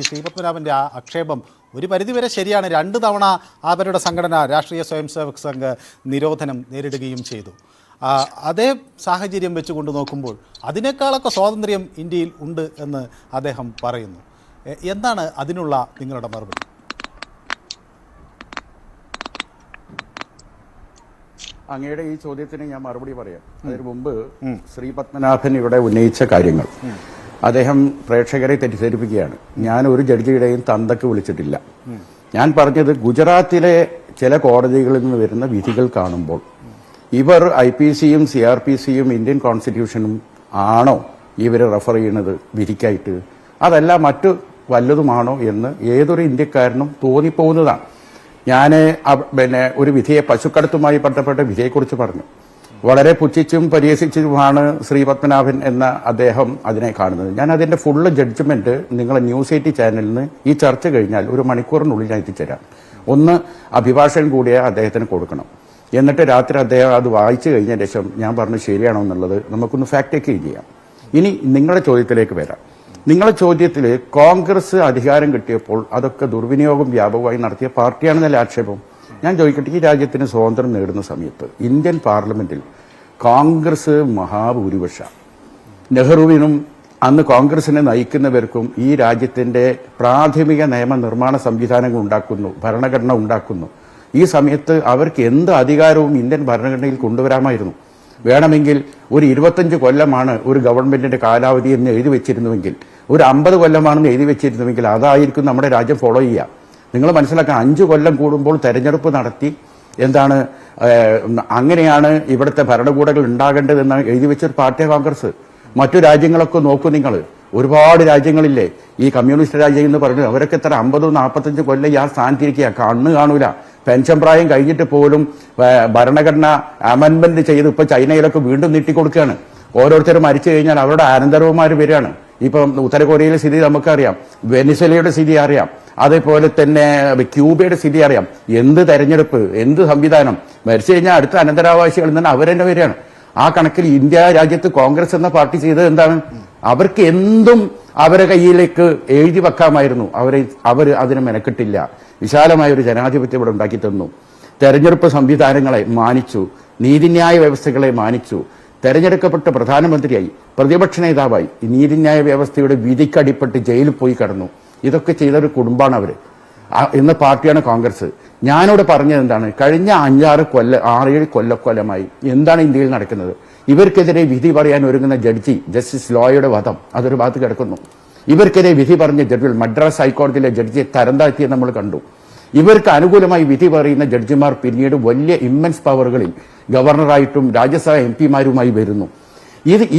ശ്രീപത്മനാഭൻ്റെ ആ ആക്ഷേപം ഒരു പരിധിവരെ ശരിയാണ്. 2 തവണ അവരുടെ സംഘടന രാഷ്ട്രീയ സ്വയം സേവക് സംഘ് നിരോധനം നേരിടുകയും ചെയ്തു. അതേ സാഹചര്യം വെച്ചുകൊണ്ട് നോക്കുമ്പോൾ അതിനേക്കാളൊക്കെ സ്വാതന്ത്ര്യം ഇന്ത്യയിൽ ഉണ്ട് എന്ന് അദ്ദേഹം പറയുന്നു. എന്താണ് അതിനുള്ള നിങ്ങളുടെ മറുപടി? അങ്ങയുടെ ഈ ചോദ്യത്തിന് ഞാൻ മറുപടി പറയാം. അതിനു മുമ്പ് ശ്രീ പത്മനാഭൻ ഇവിടെ ഉന്നയിച്ച കാര്യങ്ങൾ അദ്ദേഹം പ്രേക്ഷകരെ തെറ്റിദ്ധരിപ്പിക്കുകയാണ്. ഞാൻ ഒരു ജഡ്ജിയുടെയും തന്തക്ക് വിളിച്ചിട്ടില്ല. ഞാൻ പറഞ്ഞത് ഗുജറാത്തിലെ ചില കോടതികളിൽ നിന്ന് വരുന്ന വിധികൾ കാണുമ്പോൾ ഇവർ IPCയും CRPCയും ഇന്ത്യൻ കോൺസ്റ്റിറ്റ്യൂഷനും ആണോ ഇവർ റെഫർ ചെയ്യുന്നത് വിധിക്കായിട്ട്, അതല്ല മറ്റു വല്ലതുമാണോ എന്ന് ഏതൊരു ഇന്ത്യക്കാരനും തോന്നിപ്പോകുന്നതാണ്. ഞാൻ ഒരു വിധിയെ, പശുക്കടത്തുമായി ബന്ധപ്പെട്ട വിധിയെക്കുറിച്ച് പറഞ്ഞു. വളരെ പുച്ഛിച്ചും പരിഹസിച്ചുമാണ് ശ്രീ പത്മനാഭൻ എന്ന അദ്ദേഹം അതിനെ കാണുന്നത്. ഞാൻ അതിന്റെ ഫുള്ള് ജഡ്ജ്മെന്റ് നിങ്ങളെ ന്യൂസ് 80 ചാനലിൽ നിന്ന് ഈ ചർച്ച കഴിഞ്ഞാൽ 1 മണിക്കൂറിനുള്ളിൽ ഞാൻ എത്തിച്ചേരാം. ഒന്ന് അഭിഭാഷകൻ കൂടിയ അദ്ദേഹത്തിന് കൊടുക്കണം. എന്നിട്ട് രാത്രി അദ്ദേഹം അത് വായിച്ചു കഴിഞ്ഞ ശേഷം ഞാൻ പറഞ്ഞു ശരിയാണോ എന്നുള്ളത് നമുക്കൊന്ന് ഫാക്ട് ചെക്ക് ചെയ്യാം. ഇനി നിങ്ങളുടെ ചോദ്യത്തിലേക്ക് വരാം. നിങ്ങളുടെ ചോദ്യത്തിൽ കോൺഗ്രസ് അധികാരം കിട്ടിയപ്പോൾ അതൊക്കെ ദുർവിനിയോഗം വ്യാപകമായി നടത്തിയ പാർട്ടിയാണെന്നല്ല ആക്ഷേപം. ഞാൻ ചോദിക്കട്ടെ, ഈ രാജ്യത്തിന് സ്വാതന്ത്ര്യം നേടുന്ന സമയത്ത് ഇന്ത്യൻ പാർലമെന്റിൽ കോൺഗ്രസ് മഹാഭൂരിപക്ഷ, നെഹ്റുവിനും അന്ന് കോൺഗ്രസിനെ നയിക്കുന്നവർക്കും ഈ രാജ്യത്തിന്റെ പ്രാഥമിക നിയമനിർമ്മാണ സംവിധാനങ്ങൾ ഉണ്ടാക്കുന്നു, ഭരണഘടന ഉണ്ടാക്കുന്നു. ഈ സമയത്ത് അവർക്ക് എന്ത് അധികാരവും ഇന്ത്യൻ ഭരണഘടനയിൽ കൊണ്ടുവരാമായിരുന്നു. വേണമെങ്കിൽ ഒരു 25 കൊല്ലമാണ് ഒരു ഗവൺമെന്റിന്റെ കാലാവധി എന്ന് എഴുതി വെച്ചിരുന്നുവെങ്കിൽ, ഒരു 50 കൊല്ലമാണെന്ന് എഴുതി വെച്ചിരുന്നുവെങ്കിൽ അതായിരിക്കും നമ്മുടെ രാജ്യം ഫോളോ ചെയ്യുക. നിങ്ങൾ മനസ്സിലാക്കാൻ 5 കൊല്ലം കൂടുമ്പോൾ തെരഞ്ഞെടുപ്പ് നടത്തി എന്താണ് അങ്ങനെയാണ് ഇവിടുത്തെ ഭരണകൂടങ്ങൾ ഉണ്ടാകേണ്ടതെന്ന് എഴുതി വെച്ചൊരു പാർട്ടിയാണ് കോൺഗ്രസ്. മറ്റു രാജ്യങ്ങളൊക്കെ നോക്കൂ നിങ്ങൾ, ഒരുപാട് രാജ്യങ്ങളില്ലേ ഈ കമ്മ്യൂണിസ്റ്റ് രാജ്യം എന്ന് പറഞ്ഞു, അവരൊക്കെ എത്ര 50-45 കൊല്ലം ആ സ്ഥാനത്തിരിക്കുക, കണ്ണ് കാണൂല. പെൻഷൻ പ്രായം കഴിഞ്ഞിട്ട് പോലും ഭരണഘടന അമെൻമെന്റ് ചെയ്ത് ഇപ്പൊ ചൈനയിലൊക്കെ വീണ്ടും നീട്ടിക്കൊടുക്കുകയാണ്. ഓരോരുത്തരും മരിച്ചു കഴിഞ്ഞാൽ അവരുടെ അനന്തരവന്മാർ വരികയാണ്. ഇപ്പം ഉത്തര കൊറിയയിലെ സ്ഥിതി നമുക്കറിയാം, വെനിസ്വലയുടെ സ്ഥിതി അറിയാം, അതേപോലെ തന്നെ ക്യൂബയുടെ സ്ഥിതി അറിയാം. എന്ത് തെരഞ്ഞെടുപ്പ്, എന്ത് സംവിധാനം, മരിച്ചു കഴിഞ്ഞാൽ അടുത്ത അനന്തരാവകാശികളിൽ നിന്ന് അവരെന്നെ വരികയാണ്. ആ കണക്കിൽ ഇന്ത്യ രാജ്യത്ത് കോൺഗ്രസ് എന്ന പാർട്ടി ചെയ്തത് എന്താണ്? അവർക്ക് എന്തും അവരെ കയ്യിലേക്ക് എഴുതി വെക്കാമായിരുന്നു. അവർ അതിന് മെനക്കെട്ടില്ല. വിശാലമായ ഒരു ജനാധിപത്യം ഇവിടെ ഉണ്ടാക്കി തന്നു. തെരഞ്ഞെടുപ്പ് സംവിധാനങ്ങളെ മാനിച്ചു, നീതിന്യായ വ്യവസ്ഥകളെ മാനിച്ചു. തെരഞ്ഞെടുക്കപ്പെട്ട പ്രധാനമന്ത്രിയായി, പ്രതിപക്ഷ നേതാവായി, നീതിന്യായ വ്യവസ്ഥയുടെ വിധിക്കടിപ്പെട്ട് ജയിലിൽ പോയി കടന്നു. ഇതൊക്കെ ചെയ്തൊരു കുടുംബമാണ് അവര്. ഇന്ന് പാർട്ടിയാണ് കോൺഗ്രസ്. ഞാനിവിടെ പറഞ്ഞത് എന്താണ്, കഴിഞ്ഞ 6-7 കൊല്ലമായി എന്താണ് ഇന്ത്യയിൽ നടക്കുന്നത്? ഇവർക്കെതിരെ വിധി പറയാൻ ഒരുങ്ങുന്ന ജസ്റ്റിസ് ലോയുടെ വധം അതൊരു ഭാഗത്ത് കിടക്കുന്നു. ഇവർക്കെതിരെ വിധി പറഞ്ഞ ജഡ്ജികൾ, മദ്രാസ് ഹൈക്കോടതിയിലെ ജഡ്ജിയെ തരം താഴ്ത്തിയത് നമ്മൾ കണ്ടു. ഇവർക്ക് അനുകൂലമായി വിധി പറയുന്ന ജഡ്ജിമാർ പിന്നീട് വലിയ ഇമ്മൻസ് പവറുകളിൽ ഗവർണറായിട്ടും രാജ്യസഭ MP-മാരുമായി വരുന്നു.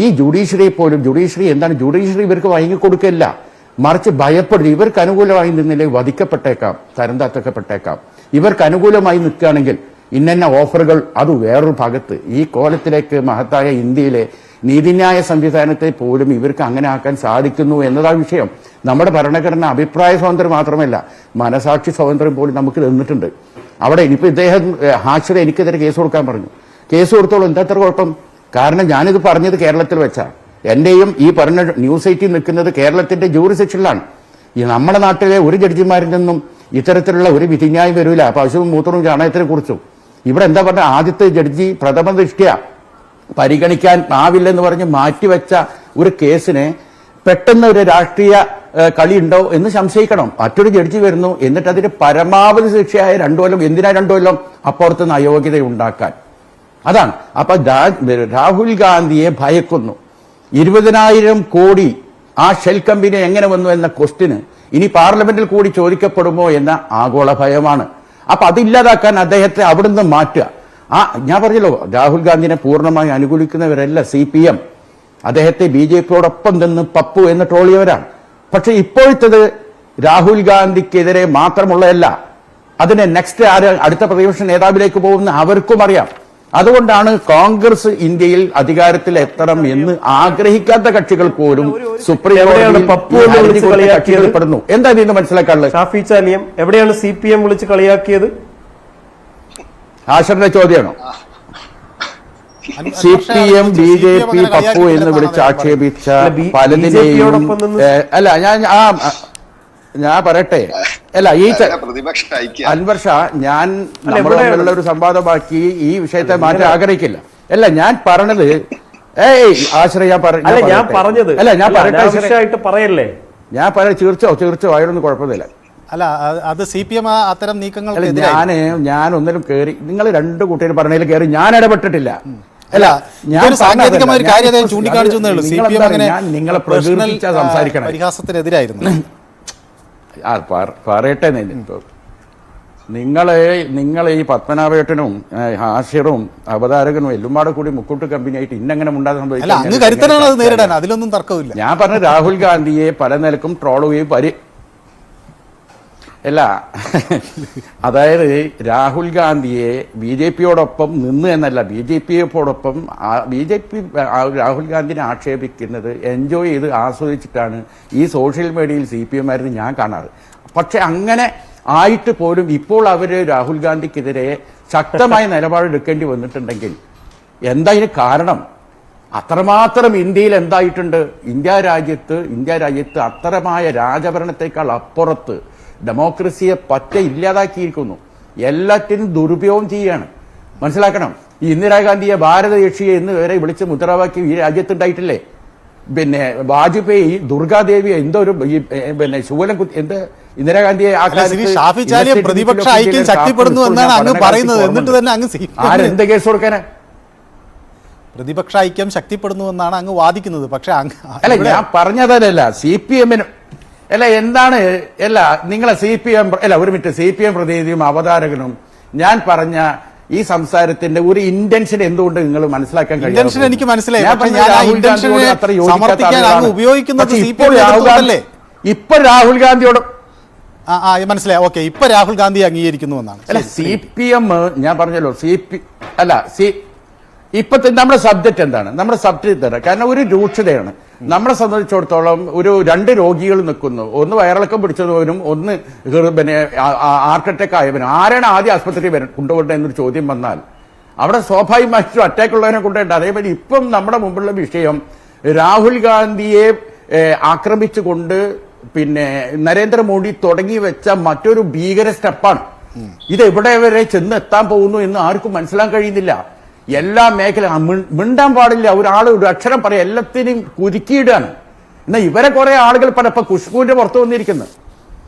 ഈ ജുഡീഷ്യറിയെ പോലും, ജുഡീഷ്യറി ഇവർക്ക് വഴങ്ങിക്കൊടുക്കില്ല, മറിച്ച് ഭയപ്പെടുന്നു. ഇവർക്ക് അനുകൂലമായി നിന്നില്ലെങ്കിൽ വധിക്കപ്പെട്ടേക്കാം, തരം താഴ്ത്തപ്പെട്ടേക്കാം. ഇവർക്ക് അനുകൂലമായി നിൽക്കുകയാണെങ്കിൽ ഇന്ന ഓഫറുകൾ, അത് വേറൊരു ഭാഗത്ത്. ഈ കോലത്തിലേക്ക് മഹത്തായ ഇന്ത്യയിലെ നീതിന്യായ സംവിധാനത്തെ പോലും ഇവർക്ക് അങ്ങനെ ആക്കാൻ സാധിക്കുന്നു എന്നതാണ് വിഷയം. നമ്മുടെ ഭരണഘടന അഭിപ്രായ സ്വാതന്ത്ര്യം മാത്രമല്ല, മനസാക്ഷി സ്വാതന്ത്ര്യം പോലും നമുക്ക് തന്നിട്ടുണ്ട്. അവിടെ ഇനിയിപ്പോൾ ഇദ്ദേഹം ഹാഷിർ എനിക്കെതിരെ കേസ് കൊടുക്കാൻ പറഞ്ഞു. കേസ് കൊടുത്തോളൂ, എന്താ അത്ര കുഴപ്പം? കാരണം ഞാനിത് പറഞ്ഞത് കേരളത്തിൽ വെച്ചാ, എന്റെയും ഈ പറഞ്ഞ ന്യൂസ് 80 നിൽക്കുന്നത് കേരളത്തിന്റെ ജൂറിസെക്ഷനിലാണ്. ഈ നമ്മുടെ നാട്ടിലെ ഒരു ജഡ്ജിമാരിൽ നിന്നും ഇത്തരത്തിലുള്ള ഒരു വിധിന്യായം വരില്ല. പശുവും മൂത്രവും ചാണകത്തിനെ കുറിച്ചും ഇവിടെ എന്താ പറഞ്ഞ, ആദ്യത്തെ ജഡ്ജി പ്രഥമ ദൃഷ്ട്യാ പരിഗണിക്കാൻ ആവില്ലെന്ന് പറഞ്ഞ് മാറ്റിവെച്ച ഒരു കേസിനെ പെട്ടെന്ന് ഒരു രാഷ്ട്രീയ കളി ഉണ്ടോ എന്ന് സംശയിക്കണം. മറ്റൊരു ജഡ്ജി വരുന്നു, എന്നിട്ട് അതിന് പരമാവധി ശിക്ഷയായ 2 കൊല്ലം. എന്തിനാ 2 കൊല്ലം? അപ്പുറത്തുനിന്ന് അയോഗ്യത ഉണ്ടാക്കാൻ. അതാണ്. അപ്പൊ രാഹുൽ ഗാന്ധിയെ ഭയക്കുന്നു. 20,000 കോടി ആ ഷെൽ കമ്പനി എങ്ങനെ വന്നു എന്ന ക്വസ്റ്റിന് ഇനി പാർലമെന്റിൽ കൂടി ചോദിക്കപ്പെടുമോ എന്ന ആഗോള ഭയമാണ്. അപ്പൊ അതില്ലാതാക്കാൻ അദ്ദേഹത്തെ അവിടുന്ന് മാറ്റുക. ഞാൻ പറഞ്ഞല്ലോ, രാഹുൽ ഗാന്ധിനെ പൂർണ്ണമായി അനുകൂലിക്കുന്നവരല്ല CPM. അദ്ദേഹത്തെ BJPയോടൊപ്പം നിന്ന് പപ്പു എന്ന് ട്രോളിയവരാണ്. പക്ഷെ ഇപ്പോഴത്തത് രാഹുൽ ഗാന്ധിക്കെതിരെ മാത്രമുള്ളതല്ല. അതിന് നെക്സ്റ്റ് ആര് അടുത്ത പ്രതിപക്ഷ നേതാവിലേക്ക് പോകുന്ന അവർക്കും അറിയാം. അതുകൊണ്ടാണ് കോൺഗ്രസ് ഇന്ത്യയിൽ അധികാരത്തിൽ എത്തണം എന്ന് ആഗ്രഹിക്കാത്ത കക്ഷികൾ പോലും സുപ്രീം കോടതിയിൽ പെടുന്നു. എന്താ ഇതിന് മനസ്സിലാക്കാനുള്ളത്? ഷാഫി ചാലിയം എവിടെയാണ് CPM വിളിച്ച് കളിയാക്കിയത്? ആശറിന്റെ ചോദ്യമാണോ? CPM BJP പപ്പു എന്ന് വിളിച്ച് ആക്ഷേപിച്ച പലതിനെയും അല്ല ഞാൻ പറയട്ടെ, അല്ല ഈ അൻവർ ഷാ, ഞാൻ നമ്മളുള്ള ഒരു സംവാദമാക്കി ഈ വിഷയത്തെ മാറ്റാൻ ആഗ്രഹിക്കില്ല. അല്ല ഞാൻ പറഞ്ഞത് ആശ്രയ ഞാൻ പറഞ്ഞത് അല്ല ഞാൻ പറയട്ടെ പറയല്ലേ ഞാൻ തീർച്ചയോ ആയിരുന്നു കുഴപ്പമില്ല. അല്ല അത് CPM അത്തരം നീക്കങ്ങൾ ഞാൻ ഒന്നിലും കയറി, നിങ്ങൾ രണ്ടു കൂട്ടരും പറഞ്ഞതിൽ കയറി ഞാൻ ഇടപെട്ടിട്ടില്ല. അല്ല ഞാൻ സാങ്കേതികമായ ഒരു കാര്യം ചൂണ്ടിക്കാണിച്ചു എന്നേ ഉള്ളൂ. CPM അങ്ങനെ നിങ്ങളെ പ്രകീർത്തിച്ച സംസാരിക്കണം, പരിഹാസത്തിനെതിരായിരുന്നു. പറയട്ടെ, നിങ്ങൾ ഈ പത്മനാഭേട്ടനും ഹാഷിറും അവതാരകനും എല്ലുംപാടെ കൂടി മുക്കൂട്ട് കമ്പനിയായിട്ട് ഇന്നങ്ങനെ ഉണ്ടാകാൻ നേരിടാൻ അതിലൊന്നും തർക്കമില്ല. ഞാൻ പറഞ്ഞ രാഹുൽ ഗാന്ധിയെ പല നിലക്കും ട്രോളുകയും അല്ല അതായത് രാഹുൽ ഗാന്ധിയെ BJPയോടൊപ്പം നിന്ന് എന്നല്ല, BJPയോടൊപ്പം BJP രാഹുൽ ഗാന്ധിനെ ആക്ഷേപിക്കുന്നത് എൻജോയ് ചെയ്ത് ആസ്വദിച്ചിട്ടാണ് ഈ സോഷ്യൽ മീഡിയയിൽ CPM ആയിരുന്നു ഞാൻ കാണാറ്. പക്ഷെ അങ്ങനെ ആയിട്ട് പോലും ഇപ്പോൾ അവർ രാഹുൽ ഗാന്ധിക്കെതിരെ ശക്തമായ നിലപാടെടുക്കേണ്ടി വന്നിട്ടുണ്ടെങ്കിൽ എന്താ ഇതിന് കാരണം? അത്രമാത്രം ഇന്ത്യയിൽ എന്തായിട്ടുണ്ട്? ഇന്ത്യ രാജ്യത്ത് അത്തരമായ രാജഭരണത്തെക്കാൾ അപ്പുറത്ത് ഡെമോക്രസിയെ പറ്റെ ഇല്ലാതാക്കിയിരിക്കുന്നു. എല്ലാറ്റിനും ദുരുപയോഗം ചെയ്യുകയാണ്. മനസ്സിലാക്കണം. ഈ ഇന്ദിരാഗാന്ധിയെ ഭാരതയക്ഷിയെ എന്ന് വരെ വിളിച്ച് മുദ്രാവാക്യം ഈ രാജ്യത്തുണ്ടായിട്ടില്ലേ? പിന്നെ വാജ്പേയി ദുർഗാദേവി എന്തോ ഒരു പിന്നെ ശൂലം എന്ത് ഇന്ദിരാഗാന്ധിയെ പ്രതിപക്ഷ ഐക്യം ശക്തിപ്പെടുന്നു എന്നാണ് അങ്ങ് പറയുന്നത്. എന്നിട്ട് തന്നെ അങ്ങ് ആരെന്ത് കേസ് കൊടുക്കാനാ? പ്രതിപക്ഷ ഐക്യം ശക്തിപ്പെടുന്നു എന്നാണ് അങ്ങ് വാദിക്കുന്നത്. പക്ഷെ അല്ല ഞാൻ പറഞ്ഞതല്ല, CPM അല്ല എന്താണ് അല്ല നിങ്ങളെ CPM അല്ല ഒരു മിനിറ്റ്, CPM പ്രതിനിധിയും അവതാരകനും ഞാൻ പറഞ്ഞ ഈ സംസാരത്തിന്റെ ഒരു ഇന്റൻഷൻ എന്തുകൊണ്ട് നിങ്ങൾ മനസ്സിലാക്കാൻ കഴിയും? എനിക്ക് മനസ്സിലായി. ഇപ്പൊ രാഹുൽ ഗാന്ധിയോട് മനസ്സിലായി. ഓക്കെ, ഇപ്പൊ രാഹുൽ ഗാന്ധി അംഗീകരിക്കുന്നു എന്നാണ്. അല്ല CPM ഞാൻ പറഞ്ഞല്ലോ ഇപ്പത്തെ നമ്മുടെ സബ്ജക്ട് എന്താണ്? നമ്മുടെ സബ്ജക്ട് എന്താണ്? കാരണം ഒരു രൂക്ഷതയാണ്. നമ്മളെ സംബന്ധിച്ചിടത്തോളം ഒരു രണ്ട് രോഗികൾ നിൽക്കുന്നു, ഒന്ന് വയറിളക്കം പിടിച്ചവനും ഒന്ന് പിന്നെ ഹാർട്ട് അറ്റാക്ക് ആയവനും. ആരാണ് ആദ്യം ആസ്പത്രി കൊണ്ടുപോകേണ്ടത് എന്നൊരു ചോദ്യം വന്നാൽ അവിടെ സ്വാഭാവികമായിട്ടും അറ്റാക്ക് ഉള്ളവരെ കൊണ്ടുപോകേണ്ട. അതേപോലെ ഇപ്പം നമ്മുടെ മുമ്പുള്ള വിഷയം രാഹുൽ ഗാന്ധിയെ ആക്രമിച്ചുകൊണ്ട് പിന്നെ നരേന്ദ്രമോദി തുടങ്ങി വെച്ച മറ്റൊരു ഭീകര സ്റ്റെപ്പാണ്. ഇത് എവിടെ വരെ ചെന്ന് എത്താൻ പോകുന്നു എന്ന് ആർക്കും മനസ്സിലാക്കാൻ കഴിയുന്നില്ല. എല്ലാ മേഖല മിണ്ടാൻ പാടില്ല, ഒരാൾ ഒരു അക്ഷരം പറയാം, എല്ലാത്തിനും കുരുക്കിയിടുകയാണ്. എന്നാൽ ഇവരെ കുറെ ആളുകൾ ഇപ്പൊ ഖുഷ്ബുവിന്റെ പുറത്തു വന്നിരിക്കുന്നത്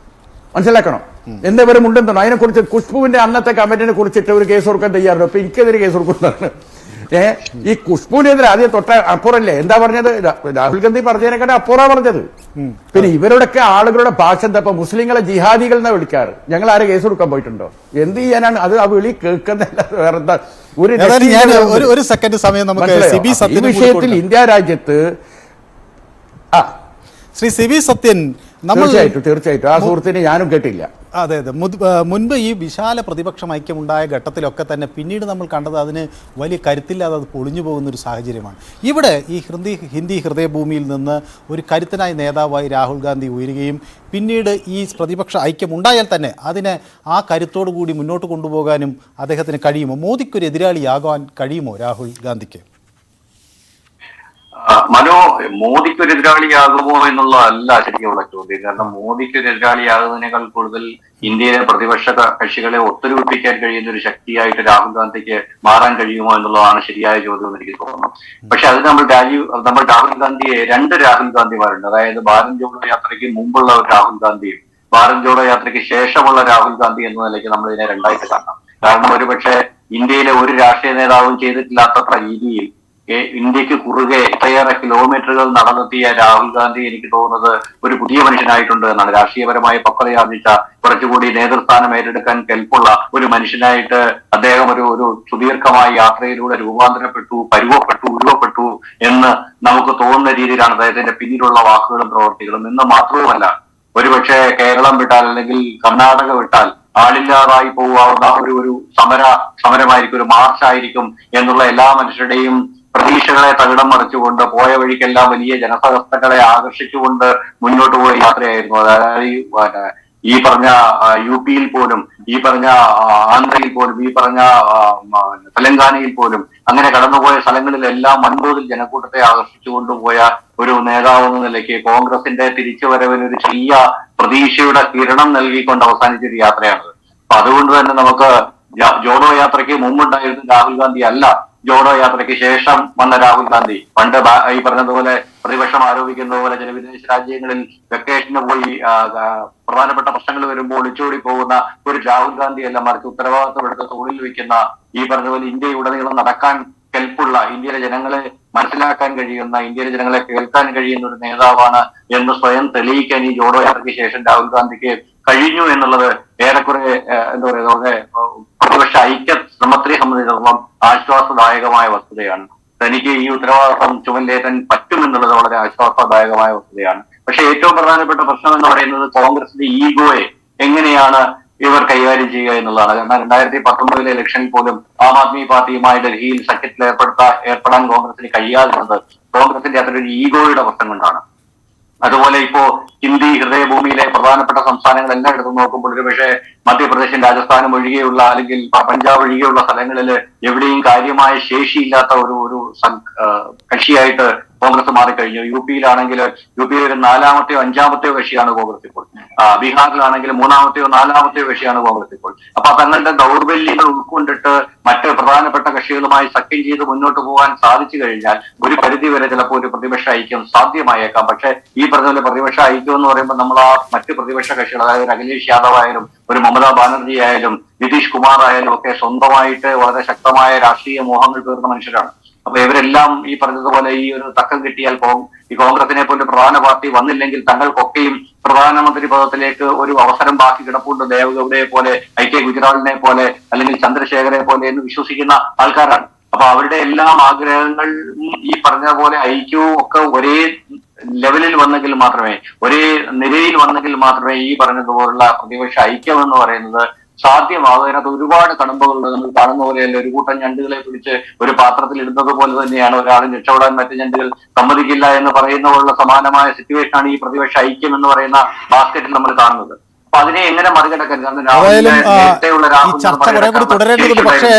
മനസ്സിലാക്കണം. എന്നിവരെ മുണ്ടെന്നോ അതിനെക്കുറിച്ച് ഖുഷ്ബുവിന്റെ അന്നത്തെ കമന്റിനെ കുറിച്ചിട്ട് ഒരു കേസ് കൊടുക്കാൻ തയ്യാറുണ്ടോ? ഇപ്പൊ എനിക്കെതിരെ കേസ് കൊടുക്കുന്നതാണ്. ഈ ഖുഷ്ബുവിനെതിരെ ആദ്യം തൊട്ട അപ്പുറല്ലേ എന്താ പറഞ്ഞത്? രാഹുൽ ഗാന്ധി പറഞ്ഞതിനെക്കാട്ട് അപ്പുറ പറഞ്ഞത്. പിന്നെ ഇവരുടെയൊക്കെ ആളുകളുടെ ഭാഷ എന്താ? ഇപ്പൊ മുസ്ലിങ്ങളെ ജിഹാദികൾ എന്നാ വിളിക്കാറ്. ഞങ്ങൾ ആരെ കേസ് കൊടുക്കാൻ പോയിട്ടുണ്ടോ? എന്ത് ചെയ്യാനാണ് അത്? ആ വിളി കേൾക്കുന്നല്ല വേറെന്താ? ഒരു സെക്കൻഡ് സമയം നമുക്ക് ഈ വിഷയത്തിൽ ഇന്ത്യ രാജ്യത്ത് ശ്രീ സിബി സത്യൻ തീർച്ചയായിട്ടും ആ സുഹൃത്തിനെ ഞാനും കേട്ടില്ല. അതെ മുൻപ് ഈ വിശാല പ്രതിപക്ഷം ഐക്യമുണ്ടായ ഘട്ടത്തിലൊക്കെ തന്നെ പിന്നീട് നമ്മൾ കണ്ടത് അതിന് വലിയ കരുത്തില്ലാതെ അത് പൊളിഞ്ഞു പോകുന്ന ഒരു സാഹചര്യമാണ്. ഇവിടെ ഈ ഹിന്ദി ഹൃദയഭൂമിയിൽ നിന്ന് ഒരു കരുത്തനായ നേതാവായി രാഹുൽ ഗാന്ധി ഉയരുകയും പിന്നീട് ഈ പ്രതിപക്ഷ ഐക്യം ഉണ്ടായാൽ തന്നെ അതിനെ ആ കരുത്തോടു കൂടി മുന്നോട്ട് കൊണ്ടുപോകാനും അദ്ദേഹത്തിന് കഴിയുമോ? മോദിക്കൊരു എതിരാളിയാകാൻ കഴിയുമോ രാഹുൽ ഗാന്ധിക്ക്? മനോ, മോദിക്കൊരു എതിരാളിയാകുമോ എന്നുള്ളതല്ല ശരിക്കുള്ള ചോദ്യം. കാരണം മോദിക്ക് ഒരു എതിരാളിയാകുന്നതിനേക്കാൾ കൂടുതൽ ഇന്ത്യയിലെ പ്രതിപക്ഷ കക്ഷികളെ ഒത്തൊരുമിപ്പിക്കാൻ കഴിയുന്ന ഒരു ശക്തിയായിട്ട് രാഹുൽ ഗാന്ധിക്ക് മാറാൻ കഴിയുമോ എന്നുള്ളതാണ് ശരിയായ ചോദ്യം എന്ന് എനിക്ക് തോന്നുന്നു. പക്ഷെ അത് നമ്മൾ രാഹുൽ ഗാന്ധിയെ രണ്ട് രാഹുൽ ഗാന്ധിമാരുണ്ട്. അതായത് ഭാരത് ജോഡോ യാത്രയ്ക്ക് മുമ്പുള്ള ഒരു രാഹുൽ ഗാന്ധിയും ഭാരത് ജോഡോ യാത്രയ്ക്ക് ശേഷമുള്ള രാഹുൽ ഗാന്ധി എന്ന നിലയ്ക്ക് നമ്മൾ ഇതിനെ രണ്ടായിട്ട് കാണണം. കാരണം ഒരുപക്ഷെ ഇന്ത്യയിലെ ഒരു രാഷ്ട്രീയ നേതാവും ചെയ്തിട്ടില്ലാത്തത്ര രീതിയിൽ ഇന്ത്യക്ക് കുറുകെ ഇത്രയേറെ കിലോമീറ്ററുകൾ നടന്നെത്തിയ രാഹുൽ ഗാന്ധി എനിക്ക് തോന്നുന്നത് ഒരു പുതിയ മനുഷ്യനായിട്ടുണ്ട് എന്നാണ്. രാഷ്ട്രീയപരമായി പക്വതയാർജിച്ച, കുറച്ചുകൂടി നേതൃസ്ഥാനം ഏറ്റെടുക്കാൻ കെൽപ്പുള്ള ഒരു മനുഷ്യനായിട്ട് അദ്ദേഹം ഒരു സുദീർഘമായ യാത്രയിലൂടെ രൂപാന്തരപ്പെട്ടു, ഉരുവപ്പെട്ടു എന്ന് നമുക്ക് തോന്നുന്ന രീതിയിലാണ് അദ്ദേഹത്തിന്റെ പിന്നിലുള്ള വാക്കുകളും പ്രവർത്തികളും. എന്ന് മാത്രവുമല്ല, ഒരുപക്ഷെ കേരളം വിട്ടാൽ അല്ലെങ്കിൽ കർണാടക വിട്ടാൽ ആളില്ലാതായി പോകാവുന്ന ഒരു സമരമായിരിക്കും, ഒരു മാർച്ചായിരിക്കും എന്നുള്ള എല്ലാ മനുഷ്യരുടെയും പ്രതീക്ഷകളെ തകിടം മറിച്ചുകൊണ്ട് പോയ വഴിക്കെല്ലാം വലിയ ജനസഹസ്തങ്ങളെ ആകർഷിച്ചുകൊണ്ട് മുന്നോട്ട് പോയ യാത്രയായിരുന്നു. അതായത് ഈ പറഞ്ഞ UP-യിൽ പോലും, ഈ പറഞ്ഞ ആന്ധ്രയിൽ പോലും, ഈ പറഞ്ഞ തെലങ്കാനയിൽ പോലും അങ്ങനെ കടന്നുപോയ സ്ഥലങ്ങളിലെല്ലാം വൻതോതിൽ ജനക്കൂട്ടത്തെ ആകർഷിച്ചുകൊണ്ടുപോയ ഒരു നേതാവ് എന്ന നിലയ്ക്ക് കോൺഗ്രസിന്റെ തിരിച്ചുവരവിന് ഒരു ചെറിയ പ്രതീക്ഷയുടെ കിരണം നൽകിക്കൊണ്ട് അവസാനിച്ചൊരു യാത്രയാണത്. അപ്പൊ അതുകൊണ്ട് തന്നെ നമുക്ക് ജോഡോ യാത്രയ്ക്ക് മുമ്പുണ്ടായിരുന്ന രാഹുൽ ഗാന്ധി അല്ല ജോഡോ യാത്രയ്ക്ക് ശേഷം വന്ന രാഹുൽ ഗാന്ധി. പണ്ട് ഈ പറഞ്ഞതുപോലെ പ്രതിപക്ഷം ആരോപിക്കുന്ന പോലെ ചില വിദേശ രാജ്യങ്ങളിൽ വെക്കേഷന് പോയി പ്രധാനപ്പെട്ട പ്രശ്നങ്ങൾ വരുമ്പോൾ ഒളിച്ചോടി പോകുന്ന ഒരു രാഹുൽ ഗാന്ധി അല്ല, മറിച്ച് ഉത്തരവാദിത്വം എടുത്ത് തോളിൽ വെക്കുന്ന, ഈ പറഞ്ഞതുപോലെ ഇന്ത്യയുടനീളം നടക്കാൻ കെൽപ്പുള്ള, ഇന്ത്യയിലെ ജനങ്ങളെ മനസ്സിലാക്കാൻ കഴിയുന്ന, ഇന്ത്യയിലെ ജനങ്ങളെ കേൾക്കാൻ കഴിയുന്ന ഒരു നേതാവാണ് എന്ന് സ്വയം തെളിയിക്കാൻ ഈ ജോഡോ യാത്രയ്ക്ക് ശേഷം രാഹുൽ ഗാന്ധിക്ക് കഴിഞ്ഞു എന്നുള്ളത് ഏറെക്കുറെ എന്താ പറയുക പ്രതിപക്ഷ ഐക്യ ശ്രമത്തെ സംബന്ധിച്ചിടത്തോളം ആശ്വാസദായകമായ വസ്തുതയാണ്. തനിക്ക് ഈ ഉത്തരവാദിത്വം ചുമലേറ്റാൻ പറ്റുമെന്നുള്ളത് വളരെ ആശ്വാസദായകമായ വസ്തുതയാണ്. പക്ഷെ ഏറ്റവും പ്രധാനപ്പെട്ട പ്രശ്നം എന്ന് പറയുന്നത് കോൺഗ്രസിന്റെ ഈഗോയെ എങ്ങനെയാണ് ഇവർ കൈകാര്യം ചെയ്യുക എന്നുള്ളതാണ്. കാരണം 2019 ഇലക്ഷനിൽ പോലും ആം ആദ്മി പാർട്ടിയുമായി ഡൽഹിയിൽ സഖ്യത്തിൽ ഏർപ്പെടാൻ കോൺഗ്രസിന് കഴിയാതിരുന്നത് കോൺഗ്രസിന്റെ അത്തരൊരു ഈഗോയുടെ പ്രശ്നം കൊണ്ടാണ്. അതുപോലെ ഇപ്പോ ഹിന്ദി ഹൃദയഭൂമിയിലെ പ്രധാനപ്പെട്ട സംസ്ഥാനങ്ങളെല്ലാം എടുത്തു നോക്കുമ്പോൾ ഒരു പക്ഷേ മധ്യപ്രദേശും രാജസ്ഥാനും ഒഴികെയുള്ള അല്ലെങ്കിൽ പഞ്ചാബ് ഒഴികെയുള്ള സ്ഥലങ്ങളിൽ എവിടെയും കാര്യമായ ശേഷിയില്ലാത്ത ഒരു കക്ഷിയായിട്ട് കോൺഗ്രസ് മാറിക്കഴിഞ്ഞു. UP-യിലാണെങ്കിൽ UP-യിൽ ഒരു 4-മത്തെയോ 5-മത്തെയോ കക്ഷിയാണ് കോൺഗ്രസ് ഇപ്പോൾ. ബീഹാറിലാണെങ്കിൽ 3-മത്തെയോ 4-മത്തെയോ കക്ഷിയാണ് കോൺഗ്രസ് ഇപ്പോൾ. അപ്പൊ തങ്ങളുടെ ദൗർബല്യങ്ങൾ ഉൾക്കൊണ്ടിട്ട് മറ്റ് പ്രധാനപ്പെട്ട കക്ഷികളുമായി സഖ്യം ചെയ്ത് മുന്നോട്ട് പോകാൻ സാധിച്ചു കഴിഞ്ഞാൽ ഒരു പരിധി വരെ ചിലപ്പോൾ ഒരു പ്രതിപക്ഷ ഐക്യം സാധ്യമായേക്കാം. പക്ഷെ ഈ പറഞ്ഞ പ്രതിപക്ഷ ഐക്യം എന്ന് പറയുമ്പോൾ നമ്മൾ ആ മറ്റ് പ്രതിപക്ഷ കക്ഷികൾ, അതായത് അഖിലേഷ് യാദവ് ആയാലും ഒരു മമതാ ബാനർജി ആയാലും നിതീഷ് കുമാർ ആയാലും ഒക്കെ സ്വന്തമായിട്ട് വളരെ ശക്തമായ രാഷ്ട്രീയ മോഹങ്ങൾ തീർന്ന മനുഷ്യരാണ്. അപ്പൊ ഇവരെല്ലാം ഈ പറഞ്ഞതുപോലെ ഈ ഒരു തക്കം കിട്ടിയാൽ ഈ കോൺഗ്രസിനെ പോലെ പ്രധാന പാർട്ടി വന്നില്ലെങ്കിൽ തങ്ങൾക്കൊക്കെയും പ്രധാനമന്ത്രി പദത്തിലേക്ക് ഒരു അവസരം ബാക്കി കിടപ്പുണ്ട്, ദേവഗൌഡയെ പോലെ, IK ഗുജറാളിനെ പോലെ അല്ലെങ്കിൽ ചന്ദ്രശേഖരെ പോലെ എന്ന് വിശ്വസിക്കുന്ന ആൾക്കാരാണ്. അപ്പൊ അവരുടെ എല്ലാം ആഗ്രഹങ്ങൾ ഈ പറഞ്ഞ പോലെ ഐക്യവും ഒക്കെ ഒരേ ലെവലിൽ വന്നെങ്കിൽ മാത്രമേ, ഒരേ നിരയിൽ വന്നെങ്കിൽ മാത്രമേ ഈ പറഞ്ഞതുപോലുള്ള പ്രതിപക്ഷ ഐക്യം എന്ന് പറയുന്നത് സാധ്യമാകും. അതിനകത്ത് ഒരുപാട് കടമ്പകളുണ്ട്. നമ്മൾ കാണുന്ന പോലെയല്ല, ഒരു കൂട്ടം ഞണ്ടുകളെ പിടിച്ച് ഒരു പാത്രത്തിൽ ഇടുന്നത് പോലെ തന്നെയാണ് ഒരാളും രക്ഷപ്പെടാൻ മറ്റു ഞണ്ടുകൾ സമ്മതിക്കില്ല എന്ന് പറയുന്ന പോലുള്ള സമാനമായ സിറ്റുവേഷനാണ് ഈ പ്രതിപക്ഷ ഐക്യം എന്ന് പറയുന്ന ബാസ്കറ്റിൽ നമ്മൾ കാണുന്നത്. അപ്പൊ അതിനെ എങ്ങനെ മറികടക്കാൻ? ഏതായാലും ഈ ചർച്ച കുറെ കൂടി തുടരേണ്ടതുണ്ട്. പക്ഷേ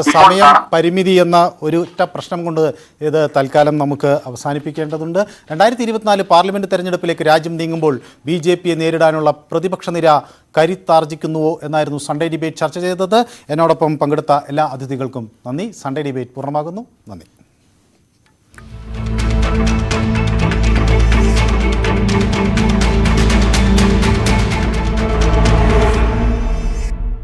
സമയം പരിമിതി എന്ന ഒരൊറ്റ പ്രശ്നം കൊണ്ട് ഇത് തൽക്കാലം നമുക്ക് അവസാനിപ്പിക്കേണ്ടതുണ്ട്. 2024 പാർലമെന്റ് തെരഞ്ഞെടുപ്പിലേക്ക് രാജ്യം നീങ്ങുമ്പോൾ BJPയെ നേരിടാനുള്ള പ്രതിപക്ഷ നിര കരുത്താർജിക്കുന്നുവോ എന്നായിരുന്നു സൺഡേ ഡിബേറ്റ് ചർച്ച ചെയ്തത്. എന്നോടൊപ്പം പങ്കെടുത്ത എല്ലാ അതിഥികൾക്കും നന്ദി. സൺഡേ ഡിബേറ്റ് പൂർണ്ണമാകുന്നു. നന്ദി.